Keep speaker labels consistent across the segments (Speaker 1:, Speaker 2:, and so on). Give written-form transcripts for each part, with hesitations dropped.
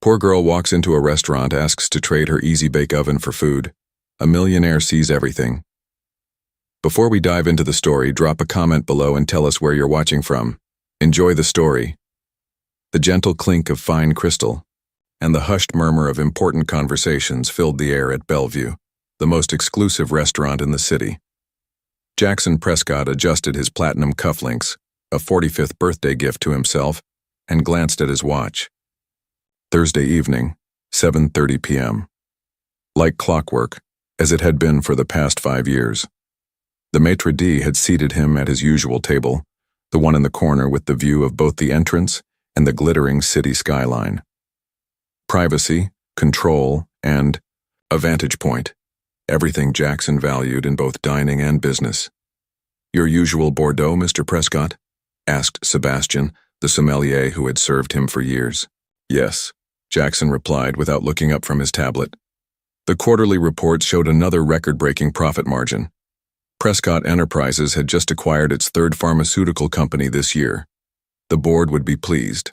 Speaker 1: Poor girl walks into a restaurant, asks to trade her easy bake oven for food. A millionaire sees everything. Before we dive into the story, drop a comment below and tell us where you're watching from. Enjoy the story. The gentle clink of fine crystal and the hushed murmur of important conversations filled the air at Bellevue, the most exclusive restaurant in the city. Jackson Prescott adjusted his platinum cufflinks, a 45th birthday gift to himself, and glanced at his watch. Thursday evening, 7:30 p.m. Like clockwork, as it had been for the past 5 years. The maitre d' had seated him at his usual table, the one in the corner with the view of both the entrance and the glittering city skyline. Privacy, control, and a vantage point. Everything Jackson valued in both dining and business. "Your usual Bordeaux, Mr. Prescott?" asked Sebastian, the sommelier who had served him for years. "Yes," Jackson replied without looking up from his tablet. The quarterly reports showed another record-breaking profit margin. Prescott Enterprises had just acquired its third pharmaceutical company this year. The board would be pleased.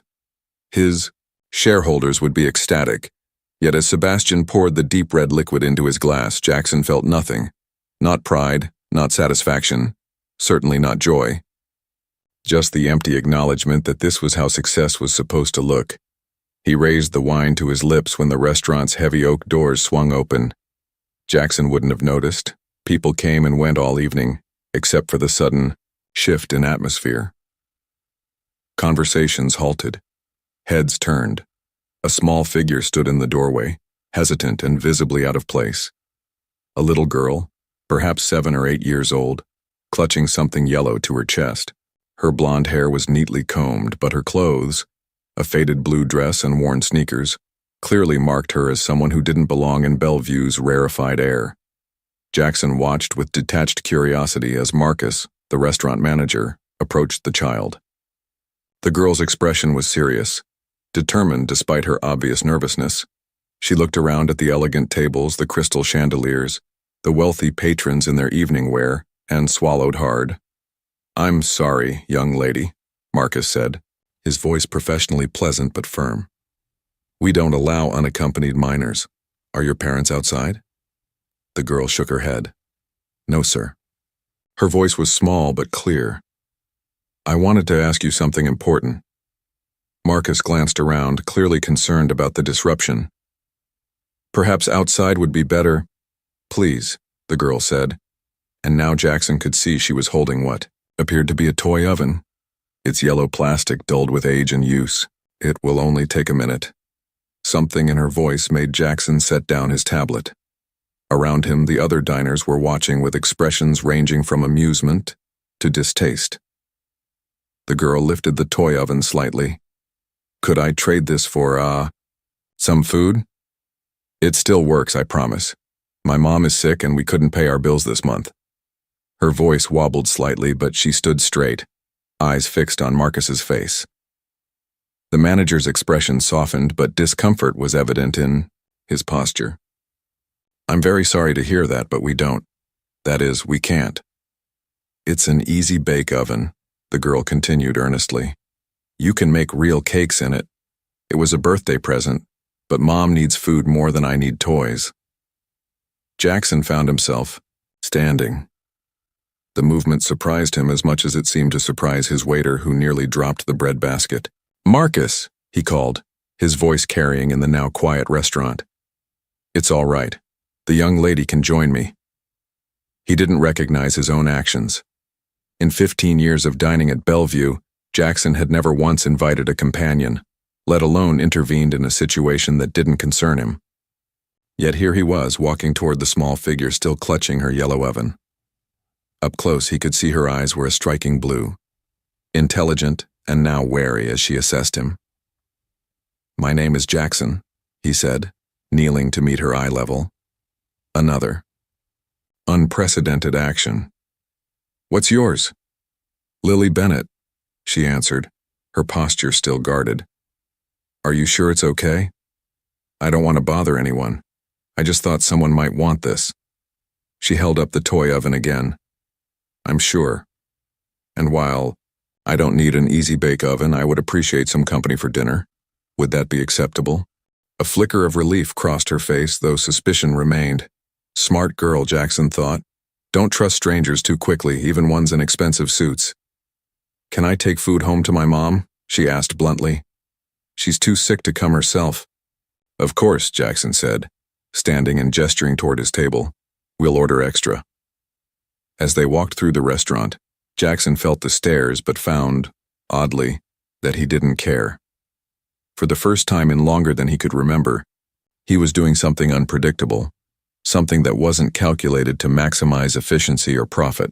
Speaker 1: His shareholders would be ecstatic. Yet as Sebastian poured the deep red liquid into his glass, Jackson felt nothing. Not pride, not satisfaction, certainly not joy. Just the empty acknowledgement that this was how success was supposed to look. He raised the wine to his lips when the restaurant's heavy oak doors swung open. Jackson wouldn't have noticed. People came and went all evening, except for the sudden shift in atmosphere. Conversations halted. Heads turned. A small figure stood in the doorway, hesitant and visibly out of place. A little girl, perhaps 7 or 8 years old, clutching something yellow to her chest. Her blonde hair was neatly combed, but her clothes, a faded blue dress and worn sneakers, clearly marked her as someone who didn't belong in Bellevue's rarefied air. Jackson watched with detached curiosity as Marcus, the restaurant manager, approached the child. The girl's expression was serious, determined despite her obvious nervousness. She looked around at the elegant tables, the crystal chandeliers, the wealthy patrons in their evening wear, and swallowed hard. "I'm sorry, young lady," Marcus said, his voice professionally pleasant but firm. "We don't allow unaccompanied minors. Are your parents outside?" The girl shook her head. "No, sir." Her voice was small but clear. "I wanted to ask you something important." Marcus glanced around, clearly concerned about the disruption. "Perhaps outside would be better." "Please," the girl said, and now Jackson could see she was holding what appeared to be a toy oven. Its yellow plastic dulled with age and use. "It will only take a minute." Something in her voice made Jackson set down his tablet. Around him, the other diners were watching with expressions ranging from amusement to distaste. The girl lifted the toy oven slightly. "Could I trade this for, some food?" "It still works, I promise. My mom is sick and we couldn't pay our bills this month." Her voice wobbled slightly, but she stood straight, eyes fixed on Marcus's face. The manager's expression softened, but discomfort was evident in his posture. "I'm very sorry to hear that, but we don't. That is, we can't." "It's an easy bake oven," the girl continued earnestly. "You can make real cakes in it. It was a birthday present, but Mom needs food more than I need toys." Jackson found himself standing. The movement surprised him as much as it seemed to surprise his waiter, who nearly dropped the bread basket. "Marcus," he called, his voice carrying in the now quiet restaurant. "It's all right. The young lady can join me." He didn't recognize his own actions. In 15 years of dining at Bellevue, Jackson had never once invited a companion, let alone intervened in a situation that didn't concern him. Yet here he was, walking toward the small figure still clutching her yellow oven. Up close, he could see her eyes were a striking blue, intelligent and now wary as she assessed him. "My name is Jackson," he said, kneeling to meet her eye level. Another unprecedented action. "What's yours?" "Lily Bennett," she answered, her posture still guarded. "Are you sure it's okay?" "I don't want to bother anyone. I just thought someone might want this." She held up the toy oven again. "I'm sure. And while I don't need an easy bake oven, I would appreciate some company for dinner. Would that be acceptable?" A flicker of relief crossed her face, though suspicion remained. Smart girl, Jackson thought. Don't trust strangers too quickly, even ones in expensive suits. Can I take food home to my mom? She asked bluntly. She's too sick to come herself. Of course, Jackson said, standing and gesturing toward his table. We'll order extra. As they walked through the restaurant, Jackson felt the stares but found, oddly, that he didn't care. For the first time in longer than he could remember, he was doing something unpredictable, something that wasn't calculated to maximize efficiency or profit.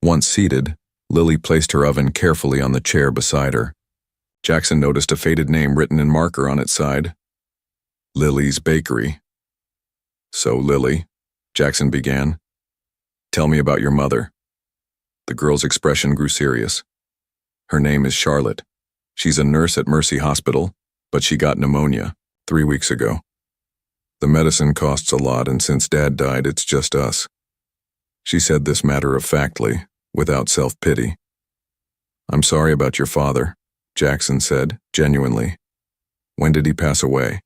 Speaker 1: Once seated, Lily placed her oven carefully on the chair beside her. Jackson noticed a faded name written in marker on its side. Lily's Bakery. So, Lily, Jackson began, tell me about your mother. The girl's expression grew serious. Her name is Charlotte. She's a nurse at Mercy Hospital, but she got pneumonia 3 weeks ago. The medicine costs a lot, and since Dad died, it's just us. She said this matter-of-factly, without self-pity. I'm sorry about your father, Jackson said, genuinely. When did he pass away?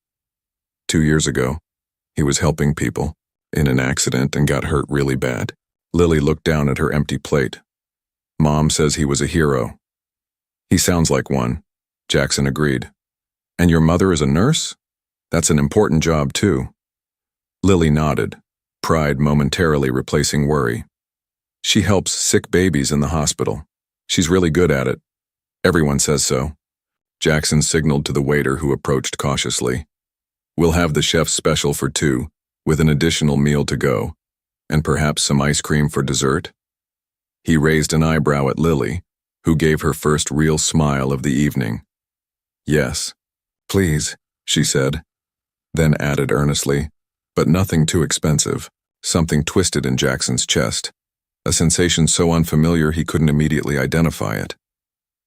Speaker 1: 2 years ago. He was helping people, in an accident, and got hurt really bad. Lily looked down at her empty plate. Mom says he was a hero. He sounds like one, Jackson agreed. And your mother is a nurse? That's an important job, too. Lily nodded, pride momentarily replacing worry. She helps sick babies in the hospital. She's really good at it. Everyone says so. Jackson signaled to the waiter, who approached cautiously. We'll have the chef's special for 2, with an additional meal to go, and perhaps some ice cream for dessert. He raised an eyebrow at Lily, who gave her first real smile of the evening. Yes, please, she said, then added earnestly, but nothing too expensive. Something twisted in Jackson's chest, a sensation so unfamiliar he couldn't immediately identify it.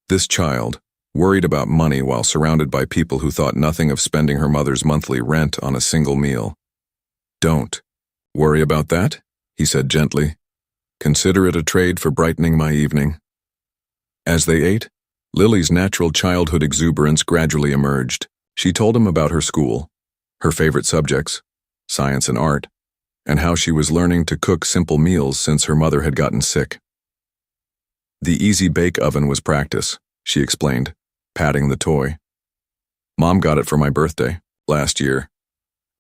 Speaker 1: This child, worried about money while surrounded by people who thought nothing of spending her mother's monthly rent on a single meal. Don't worry about that, he said gently. Consider it a trade for brightening my evening. As they ate, Lily's natural childhood exuberance gradually emerged. She told him about her school, her favorite subjects, science and art, and how she was learning to cook simple meals since her mother had gotten sick. The easy bake oven was practice, she explained, patting the toy. Mom got it for my birthday, last year.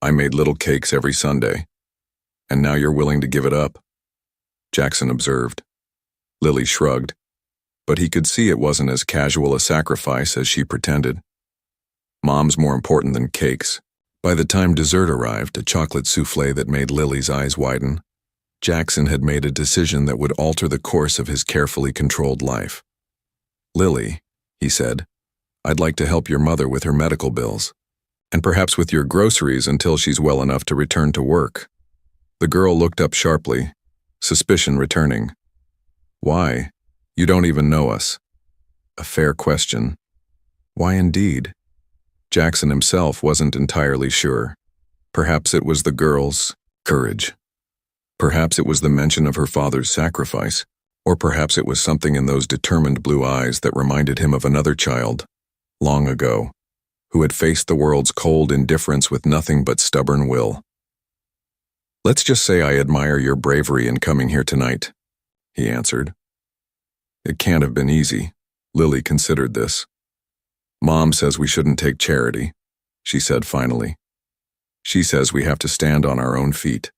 Speaker 1: I made little cakes every Sunday. And now you're willing to give it up? Jackson observed. Lily shrugged, but he could see it wasn't as casual a sacrifice as she pretended. Mom's more important than cakes. By the time dessert arrived, a chocolate souffle that made Lily's eyes widen, Jackson had made a decision that would alter the course of his carefully controlled life. Lily, he said, I'd like to help your mother with her medical bills, and perhaps with your groceries until she's well enough to return to work. The girl looked up sharply, suspicion returning. Why? You don't even know us. A fair question. Why indeed? Jackson himself wasn't entirely sure. Perhaps it was the girl's courage. Perhaps it was the mention of her father's sacrifice, or perhaps it was something in those determined blue eyes that reminded him of another child, long ago, who had faced the world's cold indifference with nothing but stubborn will. Let's just say I admire your bravery in coming here tonight, he answered. It can't have been easy. Lily considered this. Mom says we shouldn't take charity, she said finally. She says we have to stand on our own feet.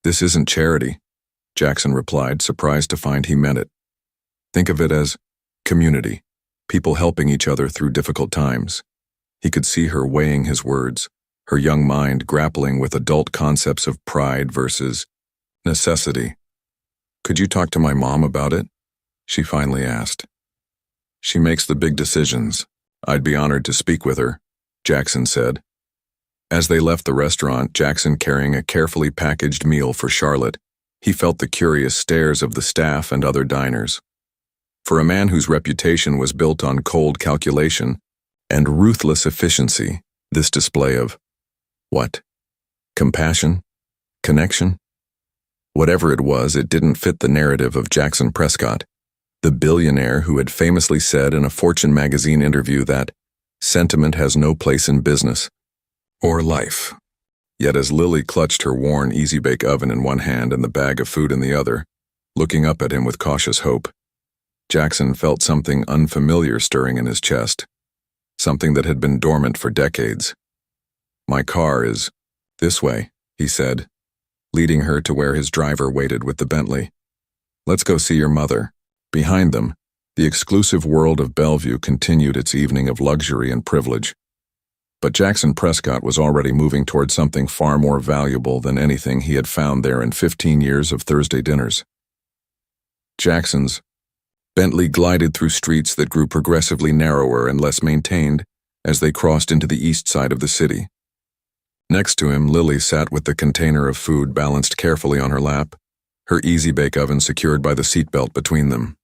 Speaker 1: This isn't charity, Jackson replied, surprised to find he meant it. Think of it as community, people helping each other through difficult times. He could see her weighing his words, her young mind grappling with adult concepts of pride versus necessity. Could you talk to my mom about it? She finally asked. She makes the big decisions. I'd be honored to speak with her, Jackson said. As they left the restaurant, Jackson carrying a carefully packaged meal for Charlotte, he felt the curious stares of the staff and other diners. For a man whose reputation was built on cold calculation and ruthless efficiency, this display of what? Compassion? Connection? Whatever it was, it didn't fit the narrative of Jackson Prescott, the billionaire who had famously said in a Fortune magazine interview that sentiment has no place in business, or life. Yet as Lily clutched her worn Easy-Bake oven in one hand and the bag of food in the other, looking up at him with cautious hope, Jackson felt something unfamiliar stirring in his chest, something that had been dormant for decades. "My car is this way," he said, leading her to where his driver waited with the Bentley. "Let's go see your mother." Behind them, the exclusive world of Bellevue continued its evening of luxury and privilege. But Jackson Prescott was already moving toward something far more valuable than anything he had found there in 15 years of Thursday dinners. Jackson's Bentley glided through streets that grew progressively narrower and less maintained as they crossed into the east side of the city. Next to him, Lily sat with the container of food balanced carefully on her lap, her Easy-Bake oven secured by the seatbelt between them.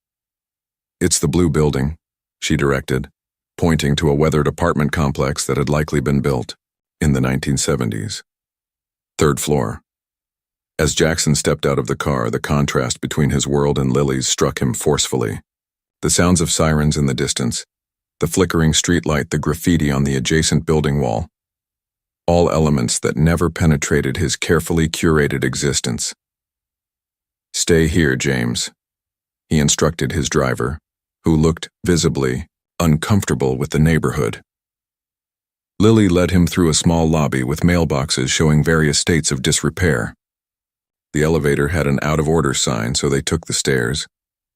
Speaker 1: "It's the blue building," she directed, pointing to a weathered apartment complex that had likely been built in the 1970s. "Third floor." As Jackson stepped out of the car, the contrast between his world and Lily's struck him forcefully. The sounds of sirens in the distance, the flickering streetlight, the graffiti on the adjacent building wall, all elements that never penetrated his carefully curated existence. "Stay here, James," he instructed his driver, who looked visibly uncomfortable with the neighborhood. Lily led him through a small lobby with mailboxes showing various states of disrepair. The elevator had an out-of-order sign, so they took the stairs,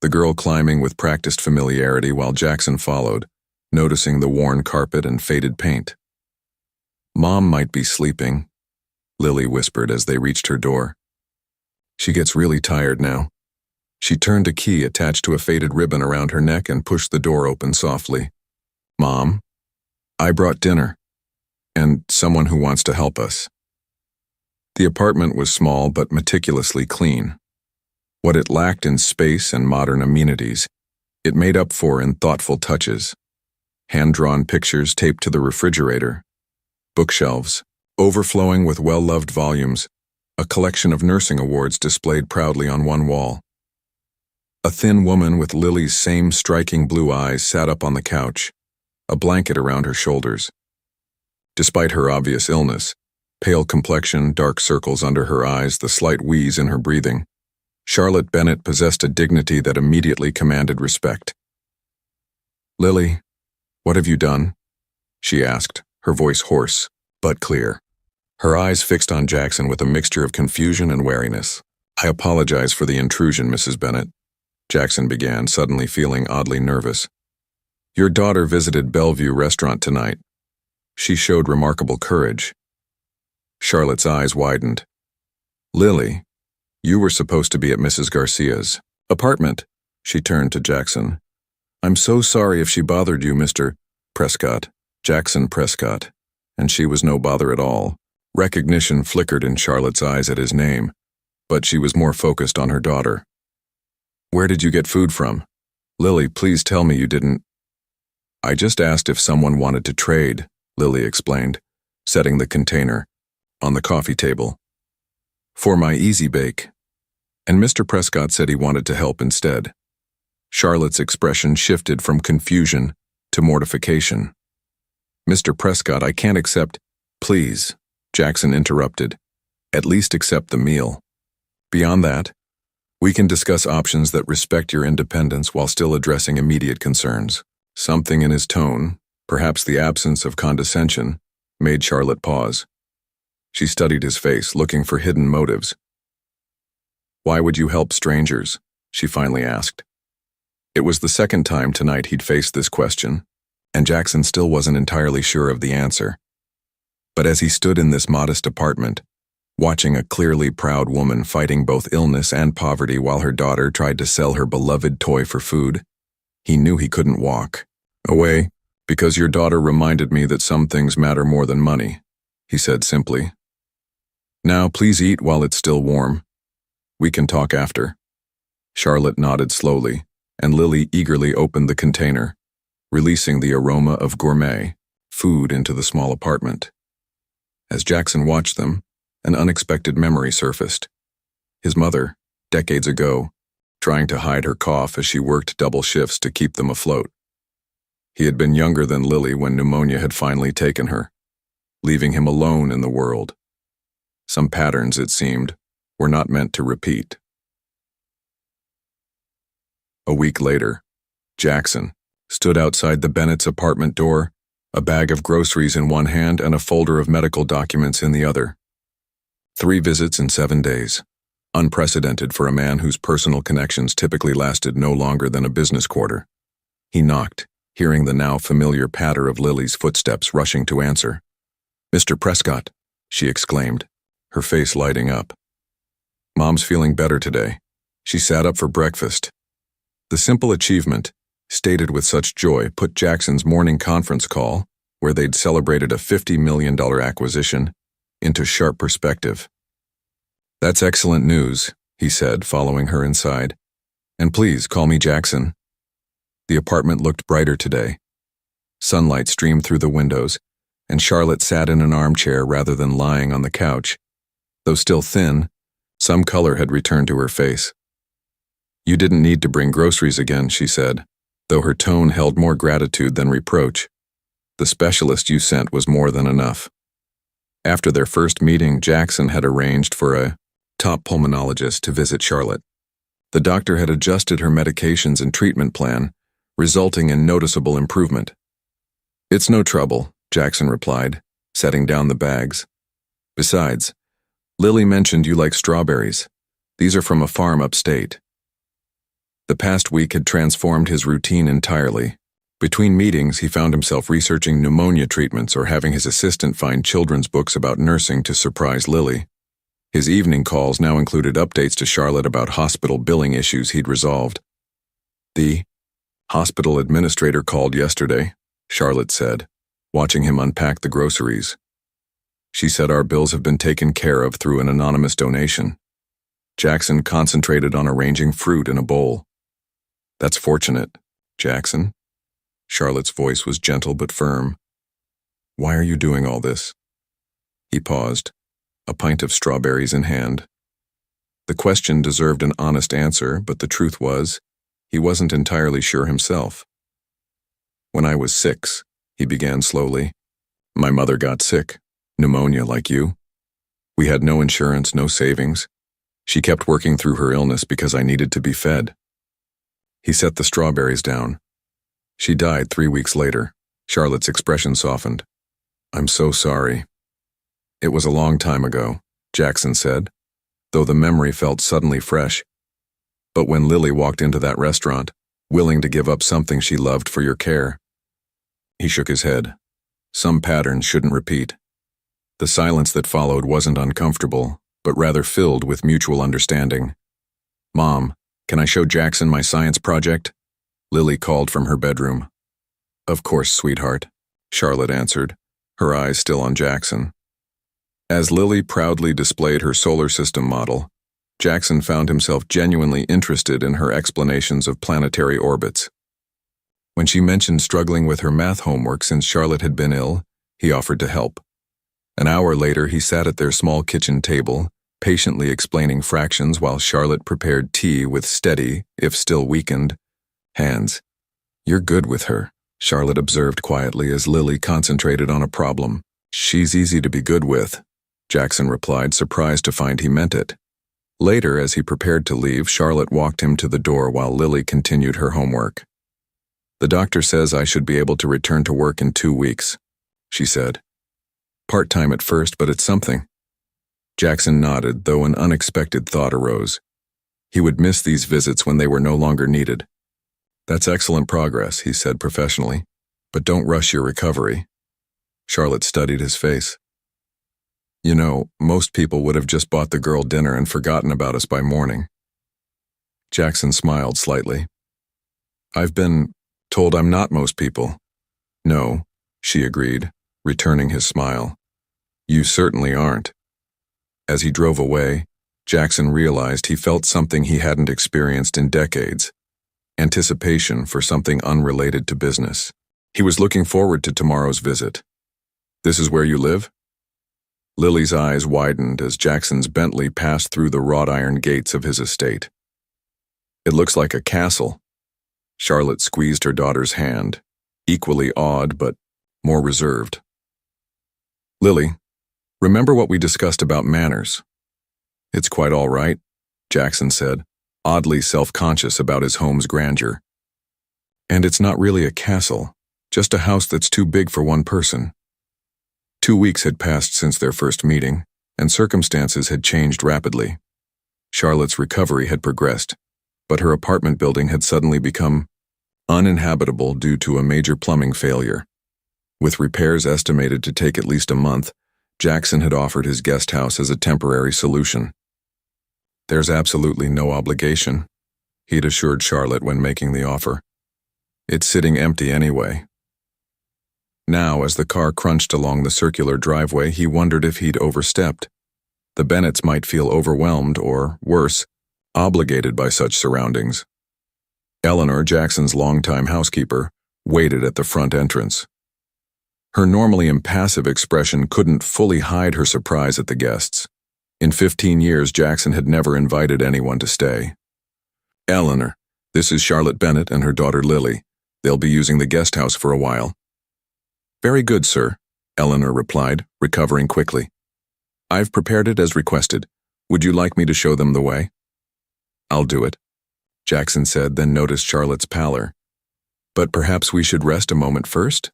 Speaker 1: the girl climbing with practiced familiarity while Jackson followed, noticing the worn carpet and faded paint. "Mom might be sleeping," Lily whispered as they reached her door. "She gets really tired now." She turned a key attached to a faded ribbon around her neck and pushed the door open softly. "Mom, I brought dinner, and someone who wants to help us." The apartment was small but meticulously clean. What it lacked in space and modern amenities, it made up for in thoughtful touches. Hand-drawn pictures taped to the refrigerator, bookshelves overflowing with well-loved volumes, a collection of nursing awards displayed proudly on one wall. A thin woman with Lily's same striking blue eyes sat up on the couch, a blanket around her shoulders. Despite her obvious illness, pale complexion, dark circles under her eyes, the slight wheeze in her breathing, Charlotte Bennett possessed a dignity that immediately commanded respect. "Lily, what have you done?" she asked, her voice hoarse, but clear. Her eyes fixed on Jackson with a mixture of confusion and wariness. "I apologize for the intrusion, Mrs. Bennett," Jackson began, suddenly feeling oddly nervous. "Your daughter visited Bellevue Restaurant tonight. She showed remarkable courage." Charlotte's eyes widened. "Lily, you were supposed to be at Mrs. Garcia's apartment." She turned to Jackson. "I'm so sorry if she bothered you, Mr. Prescott." Jackson Prescott. And she was no bother at all. Recognition flickered in Charlotte's eyes at his name, but she was more focused on her daughter. "Where did you get food from? Lily, please tell me you didn't." "I just asked if someone wanted to trade," Lily explained, setting the container on the coffee table. "For my Easy-Bake." And Mr. Prescott said he wanted to help instead. Charlotte's expression shifted from confusion to mortification. "Mr. Prescott, I can't accept—" "Please," Jackson interrupted. "At least accept the meal. Beyond that, we can discuss options that respect your independence while still addressing immediate concerns." Something in his tone, perhaps the absence of condescension, made Charlotte pause. She studied his face, looking for hidden motives. "Why would you help strangers?" she finally asked. It was the second time tonight he'd faced this question, and Jackson still wasn't entirely sure of the answer. But as he stood in this modest apartment, watching a clearly proud woman fighting both illness and poverty while her daughter tried to sell her beloved toy for food, he knew he couldn't walk away, "because your daughter reminded me that some things matter more than money," he said simply. "Now please eat while it's still warm. We can talk after." Charlotte nodded slowly, and Lily eagerly opened the container, releasing the aroma of gourmet food into the small apartment. As Jackson watched them, an unexpected memory surfaced. His mother, decades ago, trying to hide her cough as she worked double shifts to keep them afloat. He had been younger than Lily when pneumonia had finally taken her. leaving him alone in the world. Some patterns, it seemed, were not meant to repeat. A week later, Jackson stood outside the Bennett's apartment door, a bag of groceries in one hand and a folder of medical documents in the other. 3 visits in 7 days, unprecedented for a man whose personal connections typically lasted no longer than a business quarter. He knocked, hearing the now familiar patter of Lily's footsteps rushing to answer. "Mr. Prescott," she exclaimed, her face lighting up. "Mom's feeling better today. She sat up for breakfast." The simple achievement, stated with such joy, put Jackson's morning conference call, where they'd celebrated a $50 million acquisition, into sharp perspective. "That's excellent news," he said, following her inside. "And please call me Jackson." The apartment looked brighter today. Sunlight streamed through the windows, and Charlotte sat in an armchair rather than lying on the couch. Though still thin, some color had returned to her face. "You didn't need to bring groceries again," she said, though her tone held more gratitude than reproach. "The specialist you sent was more than enough." After their first meeting, Jackson had arranged for a top pulmonologist to visit Charlotte. The doctor had adjusted her medications and treatment plan, resulting in noticeable improvement. "It's no trouble," Jackson replied, setting down the bags. "Besides, Lily mentioned you like strawberries. These are from a farm upstate." The past week had transformed his routine entirely. Between meetings, he found himself researching pneumonia treatments or having his assistant find children's books about nursing to surprise Lily. His evening calls now included updates to Charlotte about hospital billing issues he'd resolved. "The hospital administrator called yesterday," Charlotte said, watching him unpack the groceries. "She said our bills have been taken care of through an anonymous donation." Jackson concentrated on arranging fruit in a bowl. "That's fortunate, Jackson." Charlotte's voice was gentle but firm. "Why are you doing all this?" He paused, a pint of strawberries in hand. The question deserved an honest answer, but the truth was, he wasn't entirely sure himself. "When I was 6, he began slowly, "my mother got sick, pneumonia like you. We had no insurance, no savings. She kept working through her illness because I needed to be fed." He set the strawberries down. "She died 3 weeks later." Charlotte's expression softened. "I'm so sorry." "It was a long time ago," Jackson said, though the memory felt suddenly fresh. "But when Lily walked into that restaurant, willing to give up something she loved for your care." He shook his head. Some patterns shouldn't repeat. The silence that followed wasn't uncomfortable, but rather filled with mutual understanding. "Mom, can I show Jackson my science project?" Lily called from her bedroom. "Of course, sweetheart," Charlotte answered, her eyes still on Jackson. As Lily proudly displayed her solar system model, Jackson found himself genuinely interested in her explanations of planetary orbits. When she mentioned struggling with her math homework since Charlotte had been ill, he offered to help. An hour later, he sat at their small kitchen table, patiently explaining fractions while Charlotte prepared tea with steady, if still weakened, hands. "You're good with her," Charlotte observed quietly as Lily concentrated on a problem. "She's easy to be good with," Jackson replied, surprised to find he meant it. Later, as he prepared to leave, Charlotte walked him to the door while Lily continued her homework. "The doctor says I should be able to return to work in 2 weeks," she said. "Part-time at first, but it's something." Jackson nodded, though an unexpected thought arose. He would miss these visits when they were no longer needed. "That's excellent progress," he said professionally, "but don't rush your recovery." Charlotte studied his face. "You know, most people would have just bought the girl dinner and forgotten about us by morning." Jackson smiled slightly. "I've been told I'm not most people." "No," she agreed, returning his smile. "You certainly aren't." As he drove away, Jackson realized he felt something he hadn't experienced in decades: anticipation for something unrelated to business. He was looking forward to tomorrow's visit. "This is where you live?" Lily's eyes widened as Jackson's Bentley passed through the wrought iron gates of his estate. "It looks like a castle." Charlotte squeezed her daughter's hand, equally awed but more reserved. Lily, remember what we discussed about manners? It's quite all right, Jackson said, oddly self-conscious about his home's grandeur. And it's not really a castle, just a house that's too big for one person. 2 weeks had passed since their first meeting, and circumstances had changed rapidly. Charlotte's recovery had progressed, but her apartment building had suddenly become uninhabitable due to a major plumbing failure. With repairs estimated to take at least a month, Jackson had offered his guest house as a temporary solution. There's absolutely no obligation, he'd assured Charlotte when making the offer. It's sitting empty anyway. Now, as the car crunched along the circular driveway, he wondered if he'd overstepped. The Bennetts might feel overwhelmed or, worse, obligated by such surroundings. Eleanor, Jackson's longtime housekeeper, waited at the front entrance. Her normally impassive expression couldn't fully hide her surprise at the guests. In 15 years, Jackson had never invited anyone to stay. Eleanor, this is Charlotte Bennett and her daughter Lily. They'll be using the guest house for a while. Very good, sir, Eleanor replied, recovering quickly. I've prepared it as requested. Would you like me to show them the way? I'll do it, Jackson said, then noticed Charlotte's pallor. But perhaps we should rest a moment first?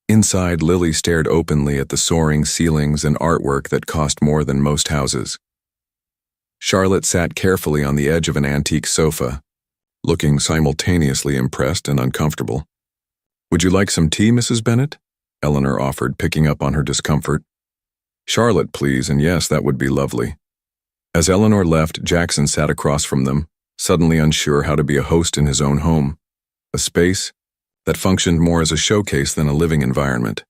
Speaker 1: Inside, Lily stared openly at the soaring ceilings and artwork that cost more than most houses. Charlotte sat carefully on the edge of an antique sofa, looking simultaneously impressed and uncomfortable. Would you like some tea, Mrs. Bennett? Eleanor offered, picking up on her discomfort. Charlotte, please, and yes, that would be lovely. As Eleanor left, Jackson sat across from them, suddenly unsure how to be a host in his own home, a space that functioned more as a showcase than a living environment.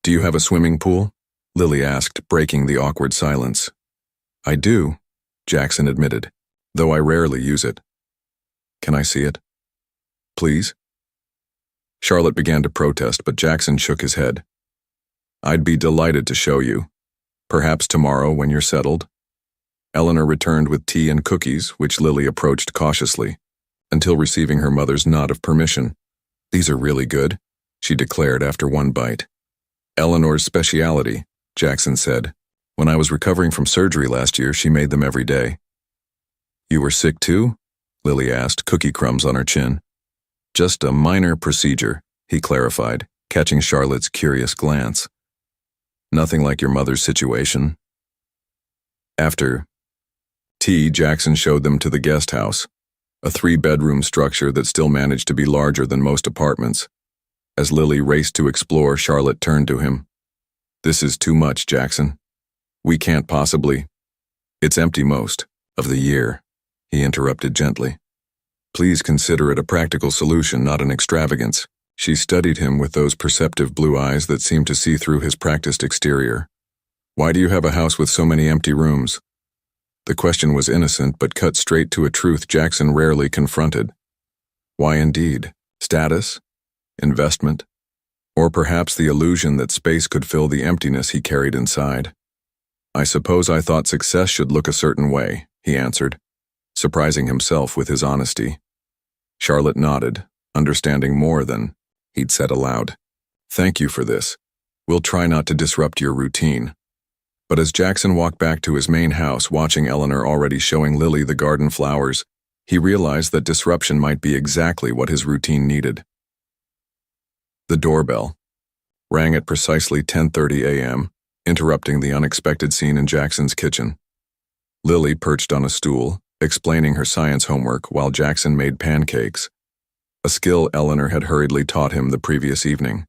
Speaker 1: Do you have a swimming pool? Lily asked, breaking the awkward silence. I do, Jackson admitted, though I rarely use it. Can I see it? Please? Charlotte began to protest, but Jackson shook his head. I'd be delighted to show you. Perhaps tomorrow when you're settled. Eleanor returned with tea and cookies, which Lily approached cautiously, until receiving her mother's nod of permission. These are really good, she declared after one bite. Eleanor's specialty, Jackson said. When I was recovering from surgery last year, she made them every day. You were sick too? Lily asked, cookie crumbs on her chin. Just a minor procedure, he clarified, catching Charlotte's curious glance. Nothing like your mother's situation. After tea, Jackson showed them to the guest house, a 3-bedroom structure that still managed to be larger than most apartments. As Lily raced to explore, Charlotte turned to him. This is too much, Jackson. We can't possibly. It's empty most of the year, he interrupted gently. Please consider it a practical solution, not an extravagance. She studied him with those perceptive blue eyes that seemed to see through his practiced exterior. Why do you have a house with so many empty rooms? The question was innocent, but cut straight to a truth Jackson rarely confronted. Why indeed? Status? Investment? Or perhaps the illusion that space could fill the emptiness he carried inside? I suppose I thought success should look a certain way, he answered, surprising himself with his honesty. Charlotte nodded, understanding more than he'd said aloud. Thank you for this. We'll try not to disrupt your routine. But as Jackson walked back to his main house, watching Eleanor already showing Lily the garden flowers, he realized that disruption might be exactly what his routine needed. The doorbell rang at precisely 10:30 a.m., interrupting the unexpected scene in Jackson's kitchen. Lily perched on a stool, explaining her science homework while Jackson made pancakes, a skill Eleanor had hurriedly taught him the previous evening.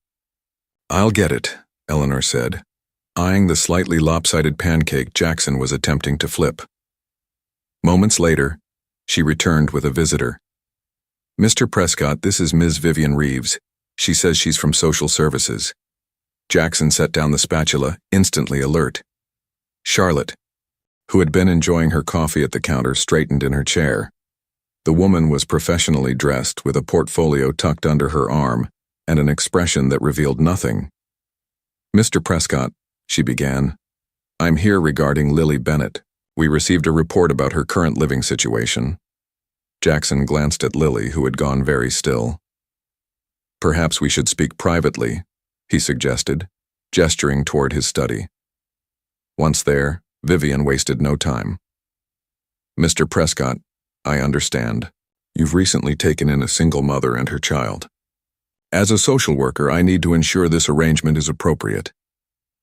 Speaker 1: I'll get it, Eleanor said, eyeing the slightly lopsided pancake Jackson was attempting to flip. Moments later, she returned with a visitor. Mr. Prescott, this is Ms. Vivian Reeves. She says she's from social services. Jackson set down the spatula, instantly alert. Charlotte, who had been enjoying her coffee at the counter, straightened in her chair. The woman was professionally dressed, with a portfolio tucked under her arm and an expression that revealed nothing. Mr. Prescott, she began, I'm here regarding Lily Bennett. We received a report about her current living situation. Jackson glanced at Lily, who had gone very still. Perhaps we should speak privately, he suggested, gesturing toward his study. Once there, Vivian wasted no time. "Mr. Prescott, I understand. You've recently taken in a single mother and her child. As a social worker, I need to ensure this arrangement is appropriate."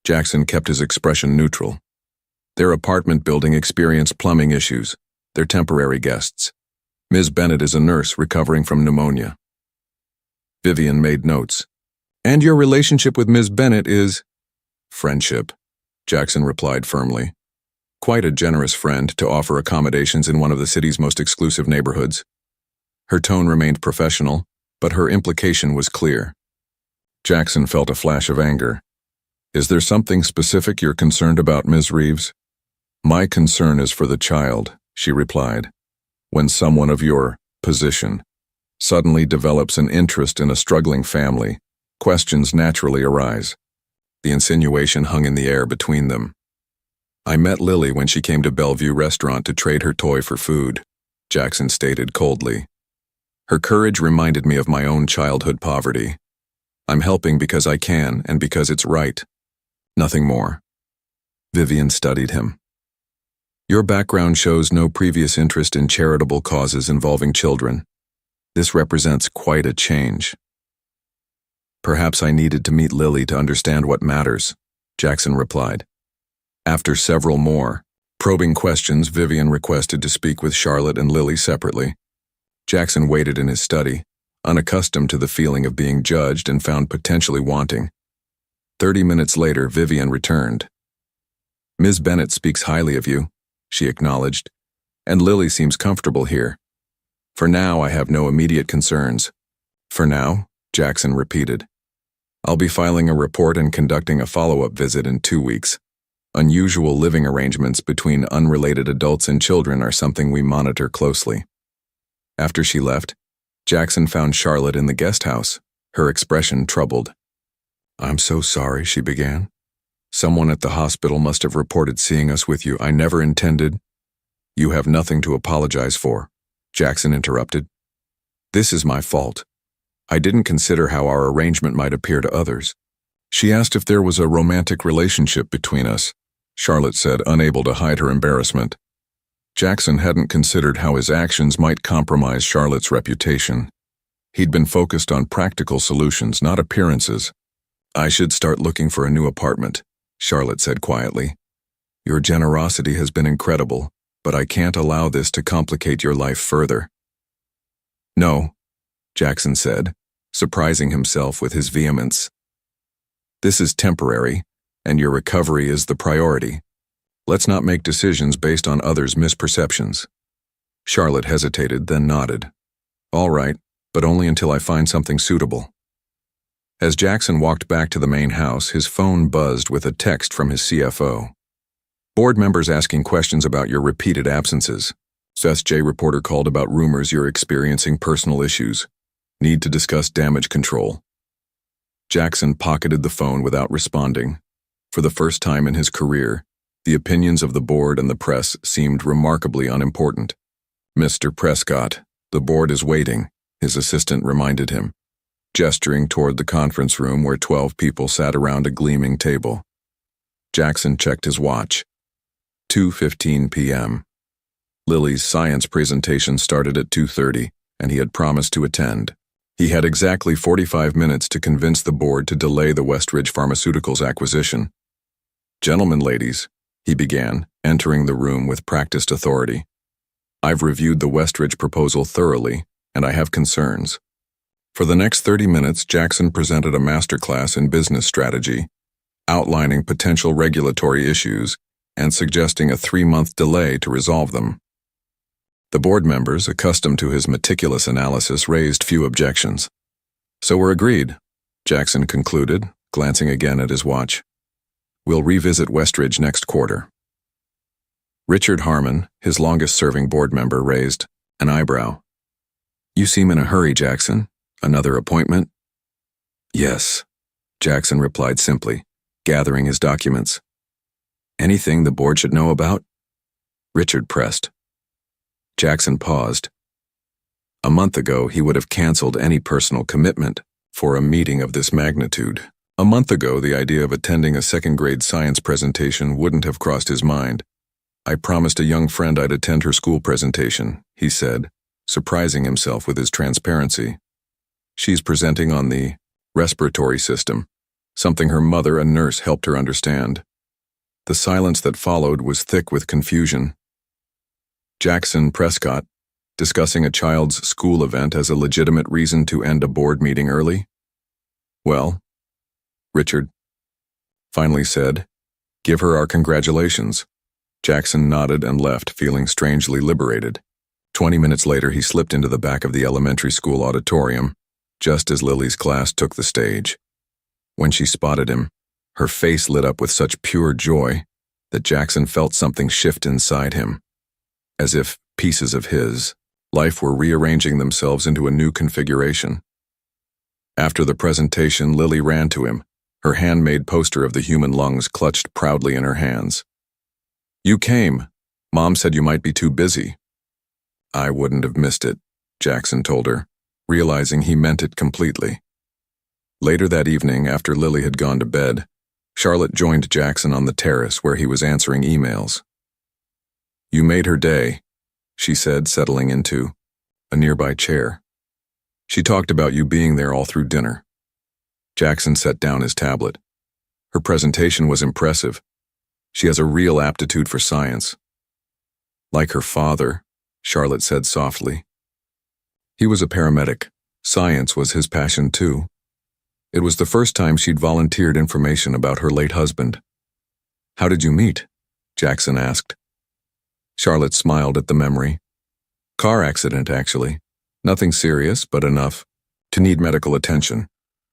Speaker 1: Jackson kept his expression neutral. "Their apartment building experienced plumbing issues. They're temporary guests. Ms. Bennett is a nurse recovering from pneumonia." Vivian made notes. "And your relationship with Ms. Bennett is—" "Friendship," Jackson replied firmly. "Quite a generous friend to offer accommodations in one of the city's most exclusive neighborhoods." Her tone remained professional, but her implication was clear. Jackson felt a flash of anger. "Is there something specific you're concerned about, Ms. Reeves?" "My concern is for the child," she replied. "When someone of your position suddenly develops an interest in a struggling family, questions naturally arise." The insinuation hung in the air between them. "I met Lily when she came to Bellevue Restaurant to trade her toy for food," Jackson stated coldly. "Her courage reminded me of my own childhood poverty. I'm helping because I can and because it's right. Nothing more." Vivian studied him. "Your background shows no previous interest in charitable causes involving children. This represents quite a change." "Perhaps I needed to meet Lily to understand what matters," Jackson replied. After several more probing questions, Vivian requested to speak with Charlotte and Lily separately. Jackson waited in his study, unaccustomed to the feeling of being judged and found potentially wanting. 30 minutes later, Vivian returned. "Ms. Bennett speaks highly of you," she acknowledged, "and Lily seems comfortable here. For now, I have no immediate concerns." "For now?" Jackson repeated. "I'll be filing a report and conducting a follow-up visit in 2 weeks. Unusual living arrangements between unrelated adults and children are something we monitor closely." After she left, Jackson found Charlotte in the guest house, her expression troubled. "I'm so sorry," she began. "Someone at the hospital must have reported seeing us with you. I never intended—" "You have nothing to apologize for," Jackson interrupted. "This is my fault. I didn't consider how our arrangement might appear to others." "She asked if there was a romantic relationship between us," Charlotte said, unable to hide her embarrassment. Jackson hadn't considered how his actions might compromise Charlotte's reputation. He'd been focused on practical solutions, not appearances. "I should start looking for a new apartment," Charlotte said quietly. "Your generosity has been incredible, but I can't allow this to complicate your life further." "No," Jackson said, surprising himself with his vehemence. "This is temporary, and your recovery is the priority. Let's not make decisions based on others' misperceptions." Charlotte hesitated, then nodded. "All right, but only until I find something suitable." As Jackson walked back to the main house, his phone buzzed with a text from his CFO. "Board members asking questions about your repeated absences. Seth J. reporter called about rumors you're experiencing personal issues. Need to discuss damage control." Jackson pocketed the phone without responding. For the first time in his career, the opinions of the board and the press seemed remarkably unimportant. "Mr. Prescott, the board is waiting," his assistant reminded him, gesturing toward the conference room where 12 people sat around a gleaming table. Jackson checked his watch. 2:15 p.m. Lily's science presentation started at 2:30, and he had promised to attend. He had exactly 45 minutes to convince the board to delay the Westridge Pharmaceuticals acquisition. "Gentlemen, ladies," he began, entering the room with practiced authority. "I've reviewed the Westridge proposal thoroughly, and I have concerns." For the next 30 minutes, Jackson presented a masterclass in business strategy, outlining potential regulatory issues and suggesting a 3-month delay to resolve them. The board members, accustomed to his meticulous analysis, raised few objections. "So we're agreed," Jackson concluded, glancing again at his watch. "We'll revisit Westridge next quarter." Richard Harmon, his longest-serving board member, raised an eyebrow. "You seem in a hurry, Jackson. Another appointment?" "Yes," Jackson replied simply, gathering his documents. "Anything the board should know about?" Richard pressed. Jackson paused. A month ago, he would have canceled any personal commitment for a meeting of this magnitude. A month ago, the idea of attending a second-grade science presentation wouldn't have crossed his mind. I promised a young friend I'd attend her school presentation, he said, surprising himself with his transparency. She's presenting on the respiratory system, something her mother, a nurse, helped her understand. The silence that followed was thick with confusion. Jackson Prescott, discussing a child's school event as a legitimate reason to end a board meeting early? Well, Richard finally said, "Give her our congratulations." Jackson nodded and left, feeling strangely liberated. 20 minutes later, he slipped into the back of the elementary school auditorium, just as Lily's class took the stage. When she spotted him, her face lit up with such pure joy that Jackson felt something shift inside him, as if pieces of his life were rearranging themselves into a new configuration. After the presentation, Lily ran to him, her handmade poster of the human lungs clutched proudly in her hands. "You came. Mom said you might be too busy." "I wouldn't have missed it," Jackson told her, realizing he meant it completely. Later that evening, after Lily had gone to bed, Charlotte joined Jackson on the terrace where he was answering emails. "You made her day," she said, settling into a nearby chair. "She talked about you being there all through dinner." Jackson set down his tablet. Her presentation was impressive. She has a real aptitude for science. "Like her father," Charlotte said softly. He was a paramedic. Science was his passion too. It was the first time she'd volunteered information about her late husband. "How did you meet?" Jackson asked. Charlotte smiled at the memory. "Car accident, actually. Nothing serious, but enough to need medical attention."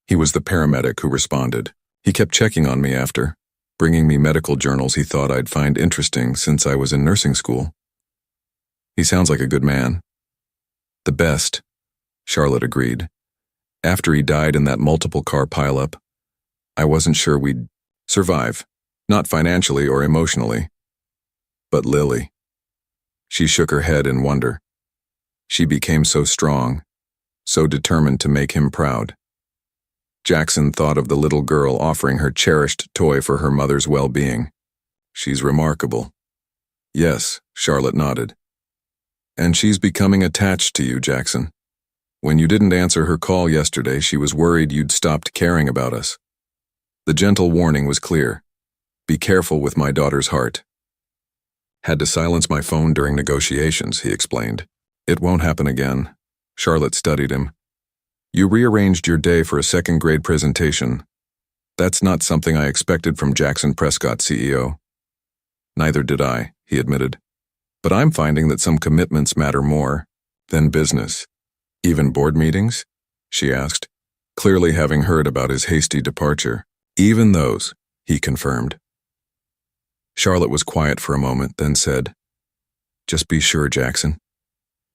Speaker 1: He was the paramedic who responded. He kept checking on me after, bringing me medical journals he thought I'd find interesting since I was in nursing school. "He sounds like a good man." "The best," Charlotte agreed. "After he died in that multiple car pileup, I wasn't sure we'd survive, not financially or emotionally. But Lily." She shook her head in wonder. She became so strong, so determined to make him proud. Jackson thought of the little girl offering her cherished toy for her mother's well-being. "She's remarkable." "Yes," Charlotte nodded. "And she's becoming attached to you, Jackson. When you didn't answer her call yesterday, she was worried you'd stopped caring about us." The gentle warning was clear. "Be careful with my daughter's heart." "Had to silence my phone during negotiations," he explained. "It won't happen again." Charlotte studied him. "You rearranged your day for a second-grade presentation. That's not something I expected from Jackson Prescott, CEO." "Neither did I," he admitted. "But I'm finding that some commitments matter more than business." "Even board meetings?" she asked, clearly having heard about his hasty departure. "Even those," he confirmed. Charlotte was quiet for a moment, then said, "Just be sure, Jackson.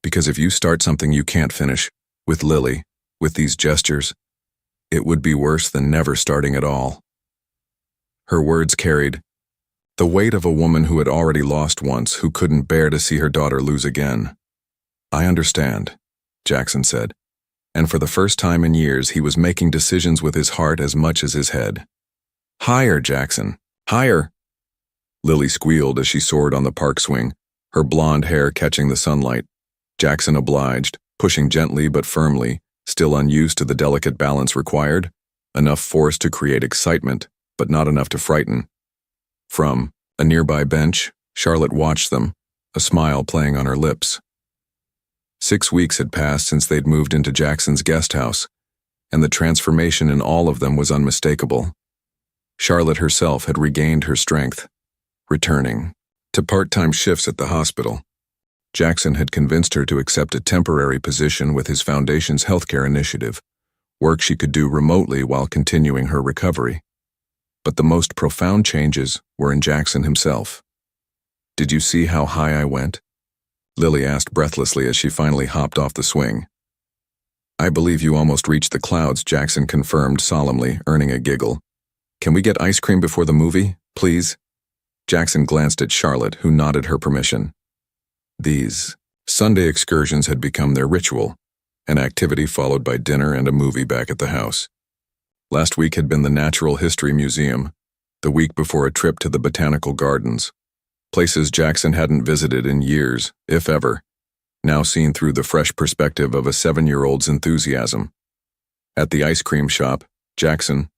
Speaker 1: Because if you start something you can't finish, with Lily, with these gestures, it would be worse than never starting at all." Her words carried the weight of a woman who had already lost once, who couldn't bear to see her daughter lose again. "I understand," Jackson said, and for the first time in years he was making decisions with his heart as much as his head. "Higher, Jackson, higher!" Lily squealed as she soared on the park swing, her blonde hair catching the sunlight. Jackson obliged, pushing gently but firmly, still unused to the delicate balance required, enough force to create excitement, but not enough to frighten. From a nearby bench, Charlotte watched them, a smile playing on her lips. 6 weeks had passed since they'd moved into Jackson's guest house, and the transformation in all of them was unmistakable. Charlotte herself had regained her strength, returning to part-time shifts at the hospital. Jackson had convinced her to accept a temporary position with his foundation's healthcare initiative, work she could do remotely while continuing her recovery. But the most profound changes were in Jackson himself. "Did you see how high I went?" Lily asked breathlessly as she finally hopped off the swing. "I believe you almost reached the clouds," Jackson confirmed solemnly, earning a giggle. "Can we get ice cream before the movie, please?" Jackson glanced at Charlotte, who nodded her permission. These Sunday excursions had become their ritual, an activity followed by dinner and a movie back at the house. Last week had been the Natural History Museum, the week before a trip to the Botanical Gardens, places Jackson hadn't visited in years, if ever, now seen through the fresh perspective of a 7-year-old's enthusiasm. At the ice cream shop, Jackson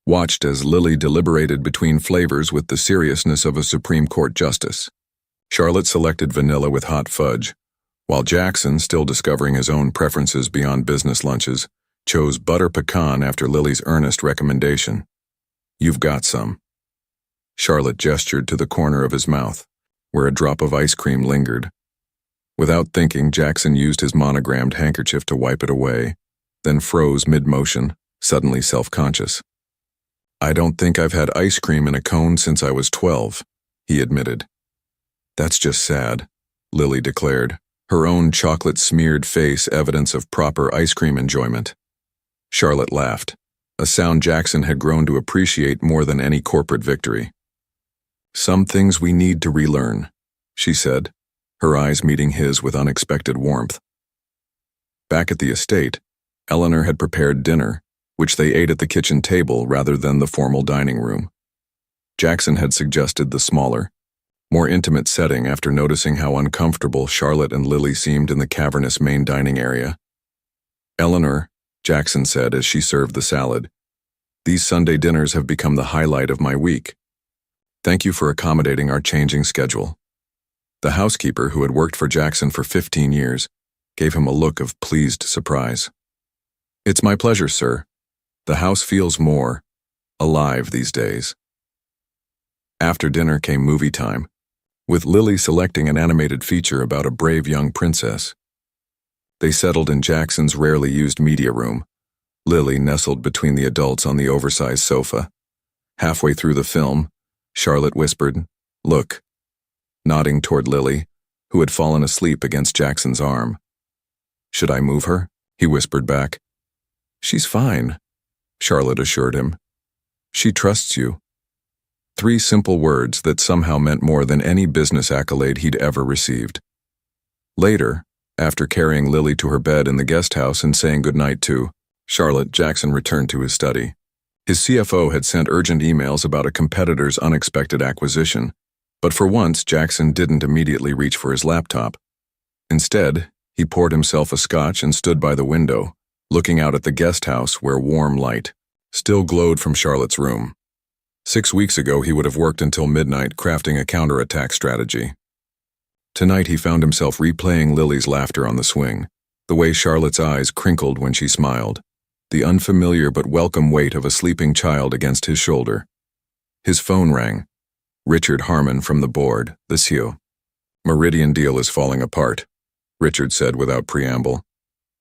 Speaker 1: watched as Lily deliberated between flavors with the seriousness of a Supreme Court justice. Charlotte selected vanilla with hot fudge, while Jackson, still discovering his own preferences beyond business lunches, chose butter pecan after Lily's earnest recommendation. "You've got some." Charlotte gestured to the corner of his mouth, where a drop of ice cream lingered. Without thinking, Jackson used his monogrammed handkerchief to wipe it away, then froze mid-motion, suddenly self-conscious. "I don't think I've had ice cream in a cone since I was 12, he admitted. "That's just sad," Lily declared, her own chocolate-smeared face evidence of proper ice cream enjoyment. Charlotte laughed, a sound Jackson had grown to appreciate more than any corporate victory. "Some things we need to relearn," she said, her eyes meeting his with unexpected warmth. Back at the estate, Eleanor had prepared dinner, which they ate at the kitchen table rather than the formal dining room. Jackson had suggested the smaller, more intimate setting after noticing how uncomfortable Charlotte and Lily seemed in the cavernous main dining area. "Eleanor," Jackson said as she served the salad, "these Sunday dinners have become the highlight of my week. Thank you for accommodating our changing schedule." The housekeeper, who had worked for Jackson for 15 years, gave him a look of pleased surprise. "It's my pleasure, sir. The house feels more alive these days." After dinner came movie time, with Lily selecting an animated feature about a brave young princess. They settled in Jackson's rarely used media room, Lily nestled between the adults on the oversized sofa. Halfway through the film, Charlotte whispered, "Look," nodding toward Lily, who had fallen asleep against Jackson's arm. "Should I move her?" he whispered back. "She's fine," Charlotte assured him. "She trusts you." 3 simple words that somehow meant more than any business accolade he'd ever received. Later, after carrying Lily to her bed in the guest house and saying goodnight to Charlotte, Jackson returned to his study. His CFO had sent urgent emails about a competitor's unexpected acquisition, but for once Jackson didn't immediately reach for his laptop. Instead, he poured himself a scotch and stood by the window, looking out at the guest house where warm light still glowed from Charlotte's room. 6 weeks ago, he would have worked until midnight crafting a counterattack strategy. Tonight, he found himself replaying Lily's laughter on the swing, the way Charlotte's eyes crinkled when she smiled, the unfamiliar but welcome weight of a sleeping child against his shoulder. His phone rang. Richard Harmon from the board, the CEO. "Meridian deal is falling apart," Richard said without preamble.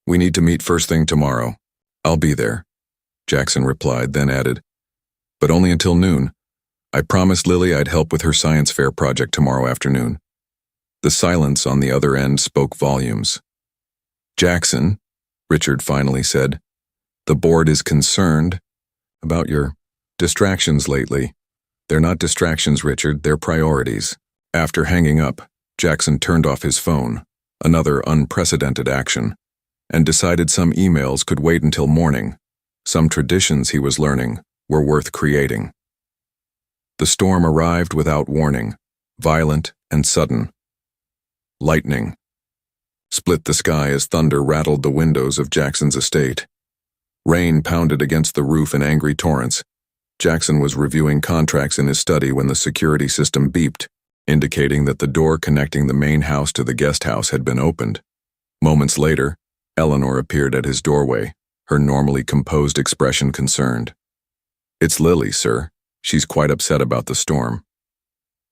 Speaker 1: "We need to meet first thing tomorrow." "I'll be there," Jackson replied, then added, "but only until noon. I promised Lily I'd help with her science fair project tomorrow afternoon." The silence on the other end spoke volumes. "Jackson," Richard finally said, "the board is concerned about your distractions lately." "They're not distractions, Richard, they're priorities." After hanging up, Jackson turned off his phone, another unprecedented action, and decided some emails could wait until morning. Some traditions, he was learning, were worth creating. The storm arrived without warning, violent and sudden. Lightning split the sky as thunder rattled the windows of Jackson's estate. Rain pounded against the roof in angry torrents. Jackson was reviewing contracts in his study when the security system beeped, indicating that the door connecting the main house to the guest house had been opened. Moments later, Eleanor appeared at his doorway, her normally composed expression concerned. "It's Lily, sir. She's quite upset about the storm."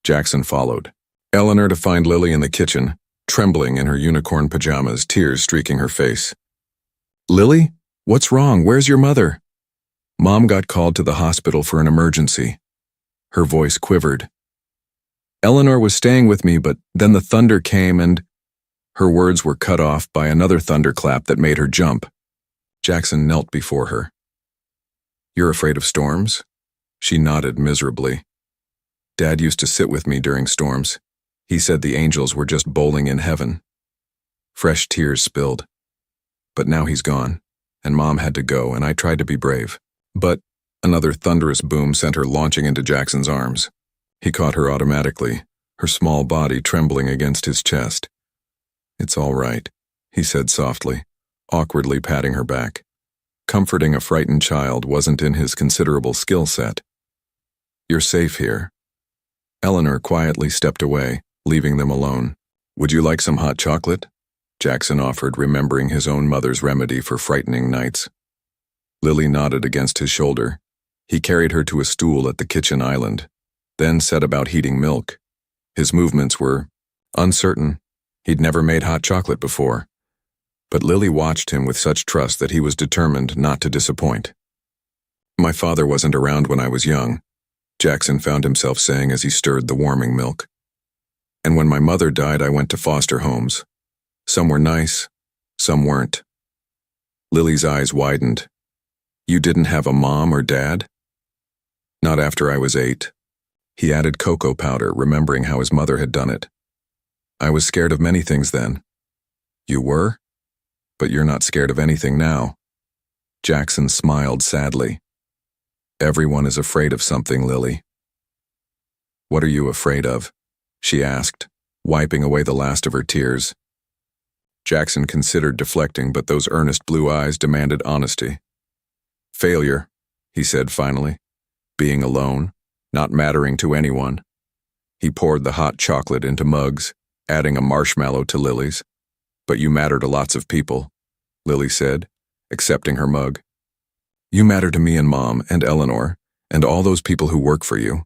Speaker 1: Jackson followed. Eleanor to find Lily in the kitchen, trembling in her unicorn pajamas, tears streaking her face. "Lily? What's wrong? Where's your mother?" "Mom got called to the hospital for an emergency." Her voice quivered. "Eleanor was staying with me, but then the thunder came and—" Her words were cut off by another thunderclap that made her jump. Jackson knelt before her. "You're afraid of storms?" She nodded miserably. "Dad used to sit with me during storms. He said the angels were just bowling in heaven." Fresh tears spilled. "But now he's gone, and Mom had to go, and I tried to be brave. But another thunderous boom sent her launching into Jackson's arms. He caught her automatically, her small body trembling against his chest. "It's all right," he said softly, awkwardly patting her back. Comforting a frightened child wasn't in his considerable skill set. "You're safe here." Eleanor quietly stepped away, leaving them alone. "Would you like some hot chocolate?" Jackson offered, remembering his own mother's remedy for frightening nights. Lily nodded against his shoulder. He carried her to a stool at the kitchen island, then set about heating milk. His movements were uncertain. He'd never made hot chocolate before. But Lily watched him with such trust that he was determined not to disappoint. "My father wasn't around when I was young," Jackson found himself saying as he stirred the warming milk. "And when my mother died, I went to foster homes. Some were nice, some weren't." Lily's eyes widened. "You didn't have a mom or dad?" "Not after I was 8. He added cocoa powder, remembering how his mother had done it. "I was scared of many things then." "You were? But you're not scared of anything now." Jackson smiled sadly. "Everyone is afraid of something, Lily." "What are you afraid of?" she asked, wiping away the last of her tears. Jackson considered deflecting, but those earnest blue eyes demanded honesty. "Failure," he said finally. "Being alone, not mattering to anyone." He poured the hot chocolate into mugs, adding a marshmallow to Lily's. "But you matter to lots of people," Lily said, accepting her mug. "You matter to me and Mom and Eleanor and all those people who work for you."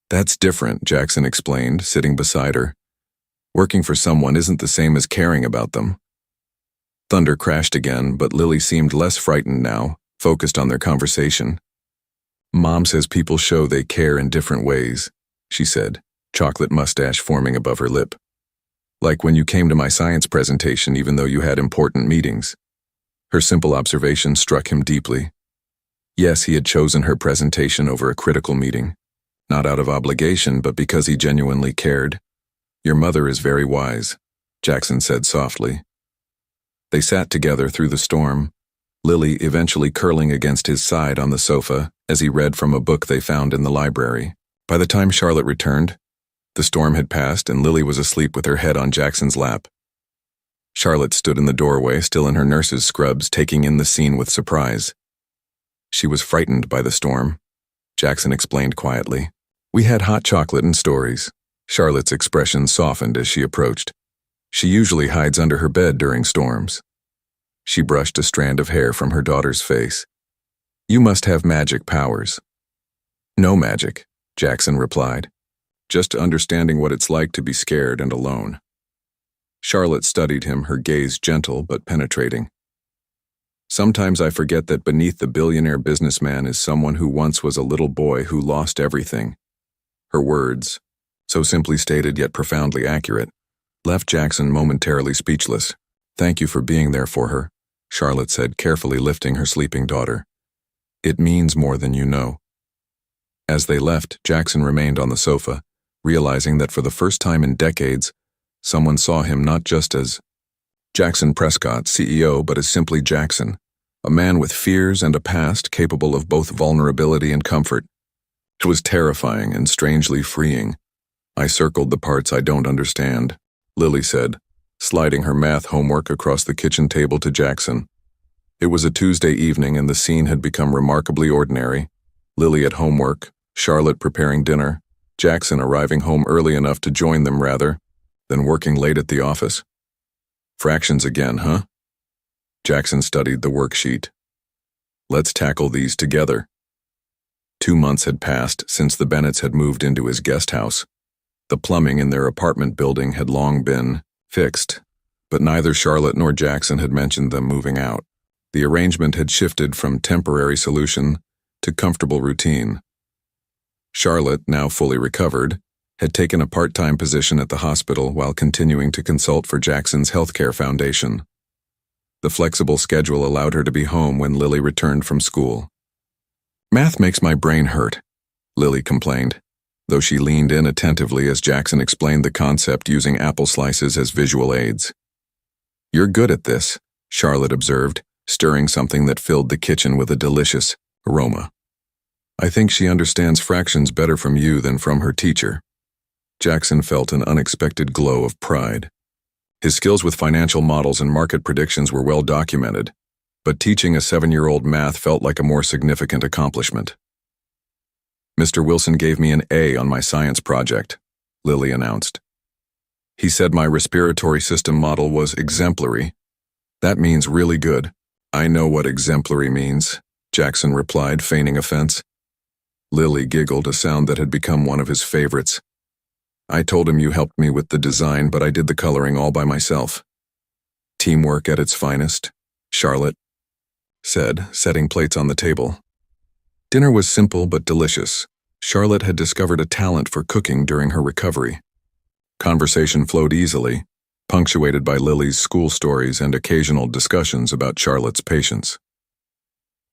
Speaker 1: "That's different," Jackson explained, sitting beside her. "Working for someone isn't the same as caring about them." Thunder crashed again, but Lily seemed less frightened now, focused on their conversation. "Mom says people show they care in different ways," she said, chocolate mustache forming above her lip. "Like when you came to my science presentation even though you had important meetings." Her simple observation struck him deeply. Yes, he had chosen her presentation over a critical meeting, not out of obligation, but because he genuinely cared. "Your mother is very wise," Jackson said softly. They sat together through the storm, Lily eventually curling against his side on the sofa as he read from a book they found in the library. By the time Charlotte returned, the storm had passed and Lily was asleep with her head on Jackson's lap. Charlotte stood in the doorway, still in her nurse's scrubs, taking in the scene with surprise. "She was frightened by the storm," Jackson explained quietly. "We had hot chocolate and stories." Charlotte's expression softened as she approached. "She usually hides under her bed during storms." She brushed a strand of hair from her daughter's face. "You must have magic powers." "No magic," Jackson replied. "Just understanding what it's like to be scared and alone." Charlotte studied him, her gaze gentle but penetrating. "Sometimes I forget that beneath the billionaire businessman is someone who once was a little boy who lost everything." Her words, so simply stated yet profoundly accurate, left Jackson momentarily speechless. "Thank you for being there for her," Charlotte said, carefully lifting her sleeping daughter. "It means more than you know." As they left, Jackson remained on the sofa, realizing that for the first time in decades, someone saw him not just as Jackson Prescott, CEO, but as simply Jackson, a man with fears and a past capable of both vulnerability and comfort. It was terrifying and strangely freeing. "I circled the parts I don't understand," Lily said, sliding her math homework across the kitchen table to Jackson. It was a Tuesday evening and the scene had become remarkably ordinary. Lily at homework, Charlotte preparing dinner, Jackson arriving home early enough to join them rather than working late at the office. "Fractions again, huh?" Jackson studied the worksheet. "Let's tackle these together." 2 months had passed since the Bennetts had moved into his guest house. The plumbing in their apartment building had long been fixed, but neither Charlotte nor Jackson had mentioned them moving out. The arrangement had shifted from temporary solution to comfortable routine. Charlotte, now fully recovered, had taken a part-time position at the hospital while continuing to consult for Jackson's healthcare foundation. The flexible schedule allowed her to be home when Lily returned from school. "Math makes my brain hurt," Lily complained, though she leaned in attentively as Jackson explained the concept using apple slices as visual aids. "You're good at this," Charlotte observed, stirring something that filled the kitchen with a delicious Aroma. I think she understands fractions better from you than from her teacher. Jackson felt an unexpected glow of pride. His skills with financial models and market predictions were well documented, but teaching a 7-year-old math felt like a more significant accomplishment. Mr. Wilson gave me an A on my science project, Lily announced. He said my respiratory system model was exemplary. That means really good. I know what exemplary means, Jackson replied, feigning offense. Lily giggled, a sound that had become one of his favorites. I told him you helped me with the design, but I did the coloring all by myself. Teamwork at its finest, Charlotte said, setting plates on the table. Dinner was simple but delicious. Charlotte had discovered a talent for cooking during her recovery. Conversation flowed easily, punctuated by Lily's school stories and occasional discussions about Charlotte's patients.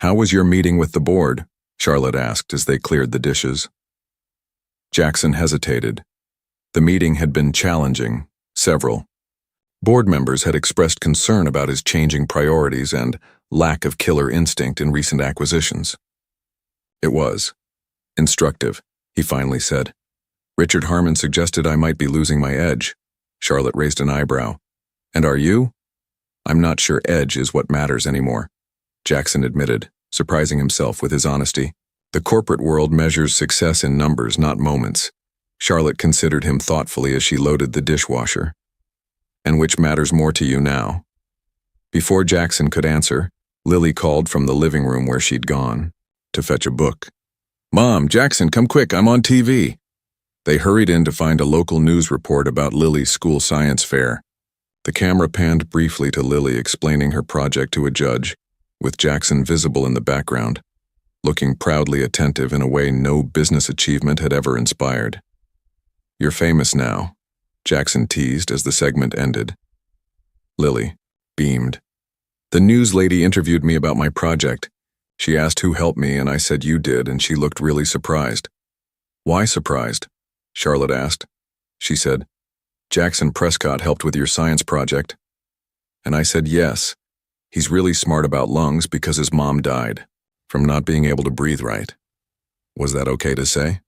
Speaker 1: How was your meeting with the board? Charlotte asked as they cleared the dishes. Jackson hesitated. The meeting had been challenging, several. Board members had expressed concern about his changing priorities and lack of killer instinct in recent acquisitions. It was instructive, he finally said. Richard Harmon suggested I might be losing my edge. Charlotte raised an eyebrow. And are you? I'm not sure edge is what matters anymore, Jackson admitted, surprising himself with his honesty. The corporate world measures success in numbers, not moments. Charlotte considered him thoughtfully as she loaded the dishwasher. And which matters more to you now? Before Jackson could answer, Lily called from the living room where she'd gone to fetch a book. Mom, Jackson, come quick, I'm on TV. They hurried in to find a local news report about Lily's school science fair. The camera panned briefly to Lily explaining her project to a judge, with Jackson visible in the background, looking proudly attentive in a way no business achievement had ever inspired. You're famous now, Jackson teased as the segment ended. Lily beamed. The news lady interviewed me about my project. She asked who helped me, and I said you did, and she looked really surprised. Why surprised? Charlotte asked. She said, Jackson Prescott helped with your science project. And I said yes. He's really smart about lungs because his mom died from not being able to breathe right. Was that okay to say?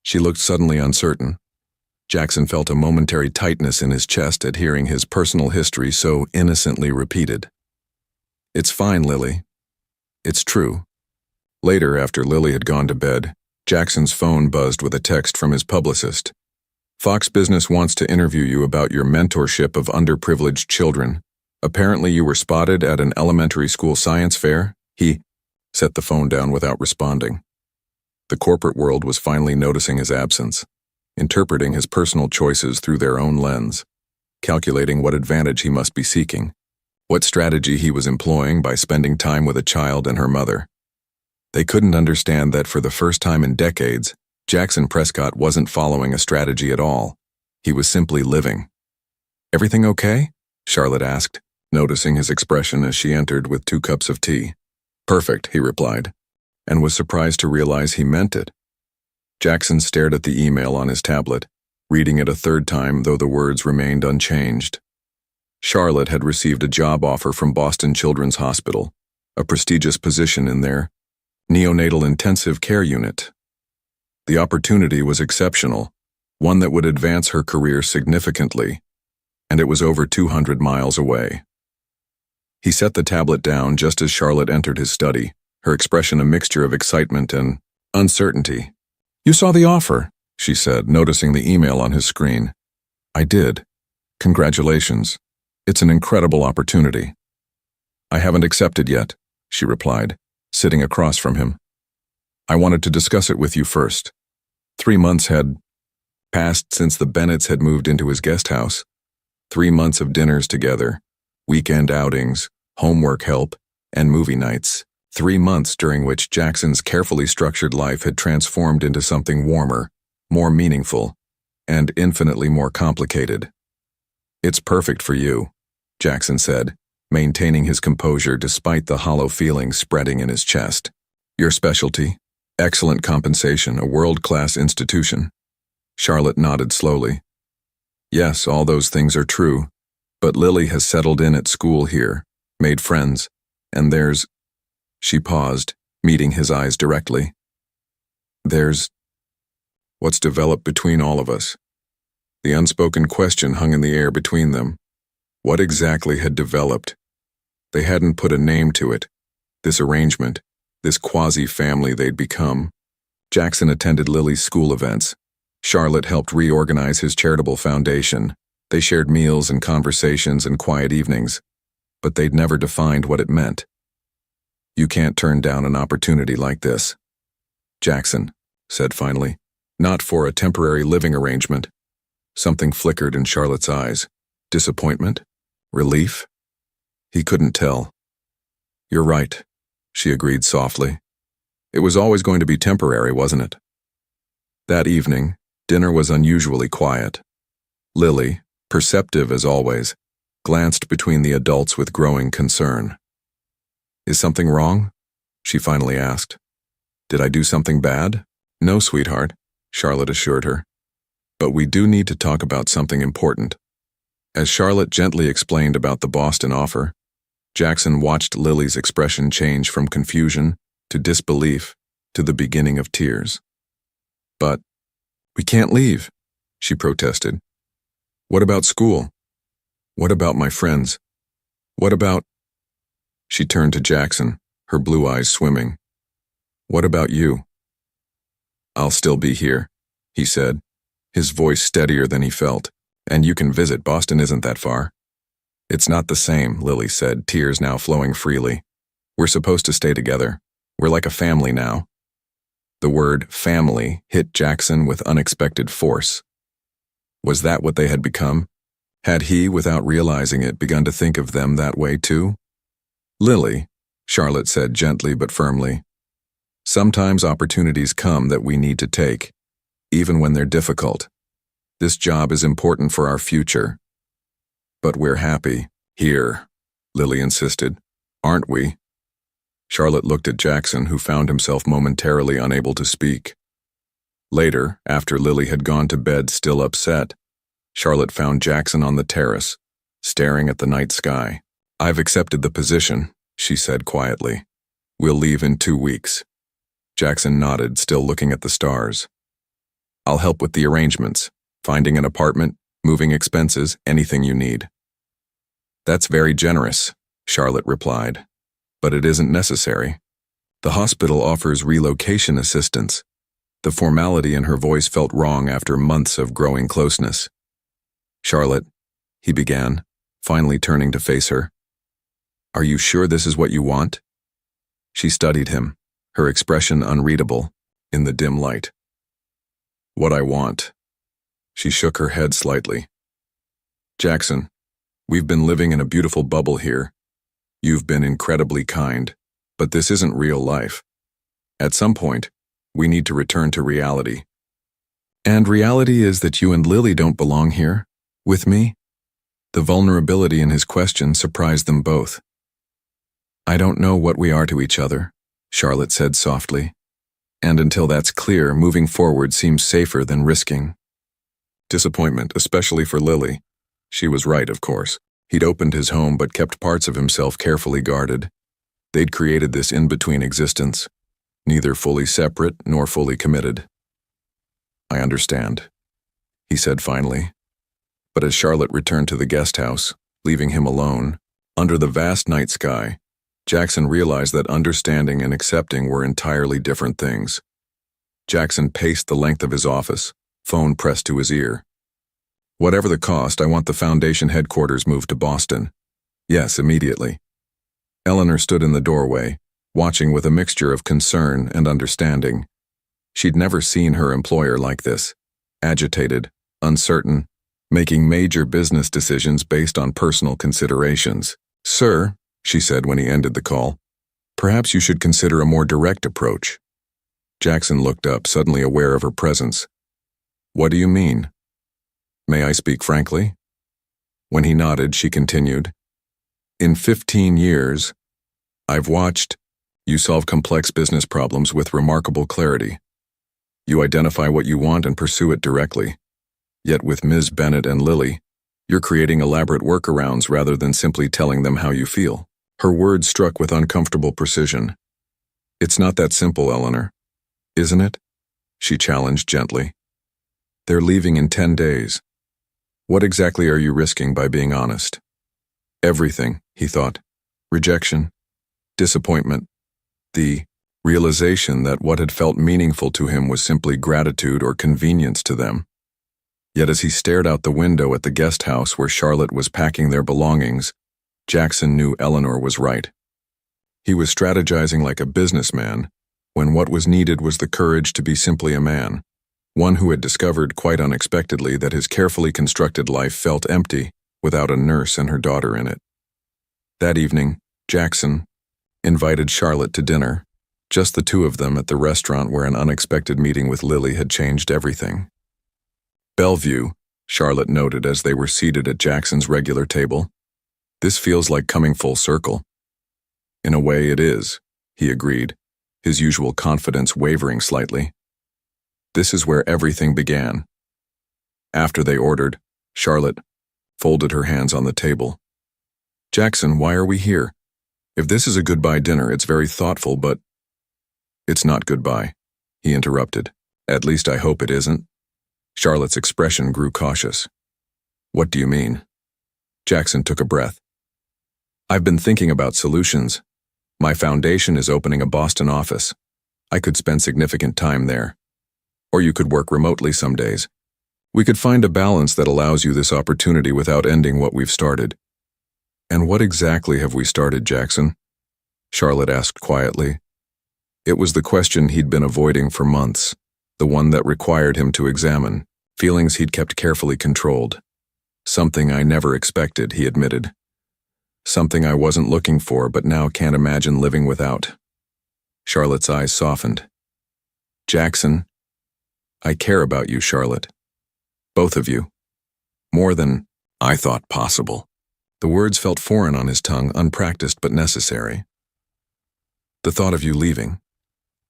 Speaker 1: She looked suddenly uncertain. Jackson felt a momentary tightness in his chest at hearing his personal history so innocently repeated. It's fine, Lily. It's true. Later, after Lily had gone to bed, Jackson's phone buzzed with a text from his publicist. Fox Business wants to interview you about your mentorship of underprivileged children. Apparently you were spotted at an elementary school science fair. He set the phone down without responding. The corporate world was finally noticing his absence, interpreting his personal choices through their own lens, calculating what advantage he must be seeking, what strategy he was employing by spending time with a child and her mother. They couldn't understand that for the first time in decades, Jackson Prescott wasn't following a strategy at all. He was simply living. Everything okay? Charlotte asked, noticing his expression as she entered with 2 cups of tea. Perfect, he replied, and was surprised to realize he meant it. Jackson stared at the email on his tablet, reading it a third time though the words remained unchanged. Charlotte had received a job offer from Boston Children's Hospital, a prestigious position in their neonatal intensive care unit. The opportunity was exceptional, one that would advance her career significantly, and it was over 200 miles away. He set the tablet down just as Charlotte entered his study, her expression a mixture of excitement and uncertainty. You saw the offer, she said, noticing the email on his screen. I did. Congratulations. It's an incredible opportunity. I haven't accepted yet, she replied, sitting across from him. I wanted to discuss it with you first. 3 months had passed since the Bennetts had moved into his guest house. 3 months of dinners together, weekend outings, homework help, and movie nights. 3 months during which Jackson's carefully structured life had transformed into something warmer, more meaningful, and infinitely more complicated. It's perfect for you, Jackson said, maintaining his composure despite the hollow feeling spreading in his chest. Your specialty? Excellent compensation, a world-class institution. Charlotte nodded slowly. Yes, all those things are true, but Lily has settled in at school here, made friends, and there's... She paused, meeting his eyes directly. There's what's developed between all of us. The unspoken question hung in the air between them. What exactly had developed? They hadn't put a name to it. This arrangement, this quasi-family they'd become. Jackson attended Lily's school events. Charlotte helped reorganize his charitable foundation. They shared meals and conversations and quiet evenings, but they'd never defined what it meant. You can't turn down an opportunity like this, Jackson said finally. Not for a temporary living arrangement. Something flickered in Charlotte's eyes. Disappointment? Relief? He couldn't tell. You're right, she agreed softly. It was always going to be temporary, wasn't it? That evening, dinner was unusually quiet. Lily, perceptive as always, glanced between the adults with growing concern. Is something wrong? She finally asked. Did I do something bad? No, sweetheart, Charlotte assured her. But we do need to talk about something important. As Charlotte gently explained about the Boston offer, Jackson watched Lily's expression change from confusion to disbelief to the beginning of tears. But we can't leave, she protested. What about school? What about my friends? What about... She turned to Jackson, her blue eyes swimming. What about you? I'll still be here, he said, his voice steadier than he felt. And you can visit. Boston isn't that far. It's not the same, Lily said, tears now flowing freely. We're supposed to stay together. We're like a family now. The word family hit Jackson with unexpected force. Was that what they had become? Had he, without realizing it, begun to think of them that way too? Lily, Charlotte said gently but firmly, sometimes opportunities come that we need to take, even when they're difficult. This job is important for our future. But we're happy here, Lily insisted. Aren't we? Charlotte looked at Jackson, who found himself momentarily unable to speak. Later, after Lily had gone to bed still upset, Charlotte found Jackson on the terrace, staring at the night sky. I've accepted the position, she said quietly. We'll leave in 2 weeks. Jackson nodded, still looking at the stars. I'll help with the arrangements, finding an apartment, moving expenses, anything you need. That's very generous, Charlotte replied. But it isn't necessary. The hospital offers relocation assistance. The formality in her voice felt wrong after months of growing closeness. Charlotte, he began, finally turning to face her. Are you sure this is what you want? She studied him, her expression unreadable, in the dim light. What I want. She shook her head slightly. Jackson, we've been living in a beautiful bubble here. You've been incredibly kind, but this isn't real life. At some point, we need to return to reality. And reality is that you and Lily don't belong here, with me? The vulnerability in his question surprised them both. I don't know what we are to each other, Charlotte said softly. And until that's clear, moving forward seems safer than risking. Disappointment, especially for Lily. She was right, of course. He'd opened his home but kept parts of himself carefully guarded. They'd created this in-between existence, neither fully separate nor fully committed. I understand, he said finally. But as Charlotte returned to the guest house, leaving him alone, under the vast night sky, Jackson realized that understanding and accepting were entirely different things. Jackson paced the length of his office, phone pressed to his ear. Whatever the cost, I want the foundation headquarters moved to Boston. Yes, immediately. Eleanor stood in the doorway, watching with a mixture of concern and understanding. She'd never seen her employer like this, agitated, uncertain, making major business decisions based on personal considerations. Sir, she said when he ended the call, perhaps you should consider a more direct approach. Jackson looked up, suddenly aware of her presence. What do you mean? May I speak frankly? When he nodded, she continued, in 15 years, I've watched you solve complex business problems with remarkable clarity. You identify what you want and pursue it directly. Yet with Ms. Bennett and Lily, you're creating elaborate workarounds rather than simply telling them how you feel. Her words struck with uncomfortable precision. It's not that simple, Eleanor. Isn't it? She challenged gently. They're leaving in 10 days. What exactly are you risking by being honest? Everything, he thought. Rejection, disappointment, the realization that what had felt meaningful to him was simply gratitude or convenience to them. Yet as he stared out the window at the guest house where Charlotte was packing their belongings, Jackson knew Eleanor was right. He was strategizing like a businessman, when what was needed was the courage to be simply a man, one who had discovered quite unexpectedly that his carefully constructed life felt empty without a nurse and her daughter in it. That evening, Jackson invited Charlotte to dinner, just the two of them at the restaurant where an unexpected meeting with Lily had changed everything. Bellevue, Charlotte noted as they were seated at Jackson's regular table. This feels like coming full circle. In a way it is, he agreed, his usual confidence wavering slightly. This is where everything began. After they ordered, Charlotte folded her hands on the table. Jackson, why are we here? If this is a goodbye dinner, it's very thoughtful, but... It's not goodbye, he interrupted. At least I hope it isn't. Charlotte's expression grew cautious. What do you mean? Jackson took a breath. I've been thinking about solutions. My foundation is opening a Boston office. I could spend significant time there. Or you could work remotely some days. We could find a balance that allows you this opportunity without ending what we've started. And what exactly have we started, Jackson? Charlotte asked quietly. It was the question he'd been avoiding for months, the one that required him to examine, feelings he'd kept carefully controlled. Something I never expected, he admitted. Something I wasn't looking for but now can't imagine living without. Charlotte's eyes softened. Jackson, I care about you, Charlotte. Both of you. More than I thought possible. The words felt foreign on his tongue, unpracticed but necessary. The thought of you leaving.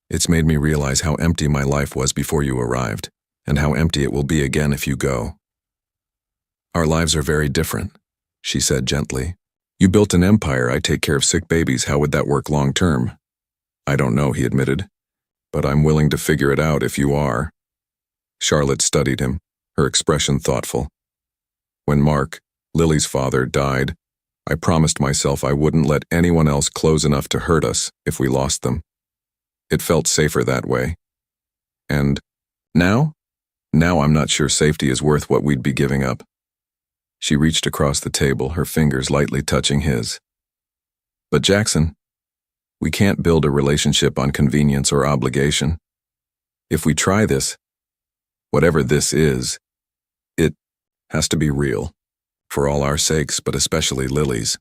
Speaker 1: It's made me realize how empty my life was before you arrived, and how empty it will be again if you go. Our lives are very different, she said gently. You built an empire. I take care of sick babies. How would that work long term? I don't know, he admitted, but I'm willing to figure it out if you are. Charlotte studied him, her expression thoughtful. When Mark, Lily's father, died, I promised myself I wouldn't let anyone else close enough to hurt us if we lost them. It felt safer that way. And now? Now I'm not sure safety is worth what we'd be giving up. She reached across the table, her fingers lightly touching his. But Jackson, we can't build a relationship on convenience or obligation. If we try this, whatever this is, it has to be real. For all our sakes, but especially Lily's.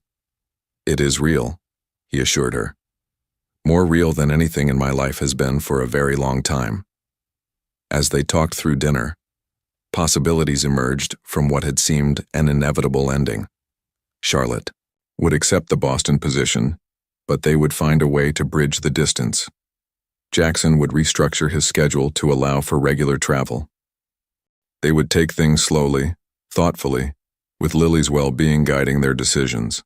Speaker 1: It is real, he assured her. More real than anything in my life has been for a very long time. As they talked through dinner, possibilities emerged from what had seemed an inevitable ending. Charlotte would accept the Boston position, but they would find a way to bridge the distance. Jackson would restructure his schedule to allow for regular travel. They would take things slowly, thoughtfully, with Lily's well-being guiding their decisions.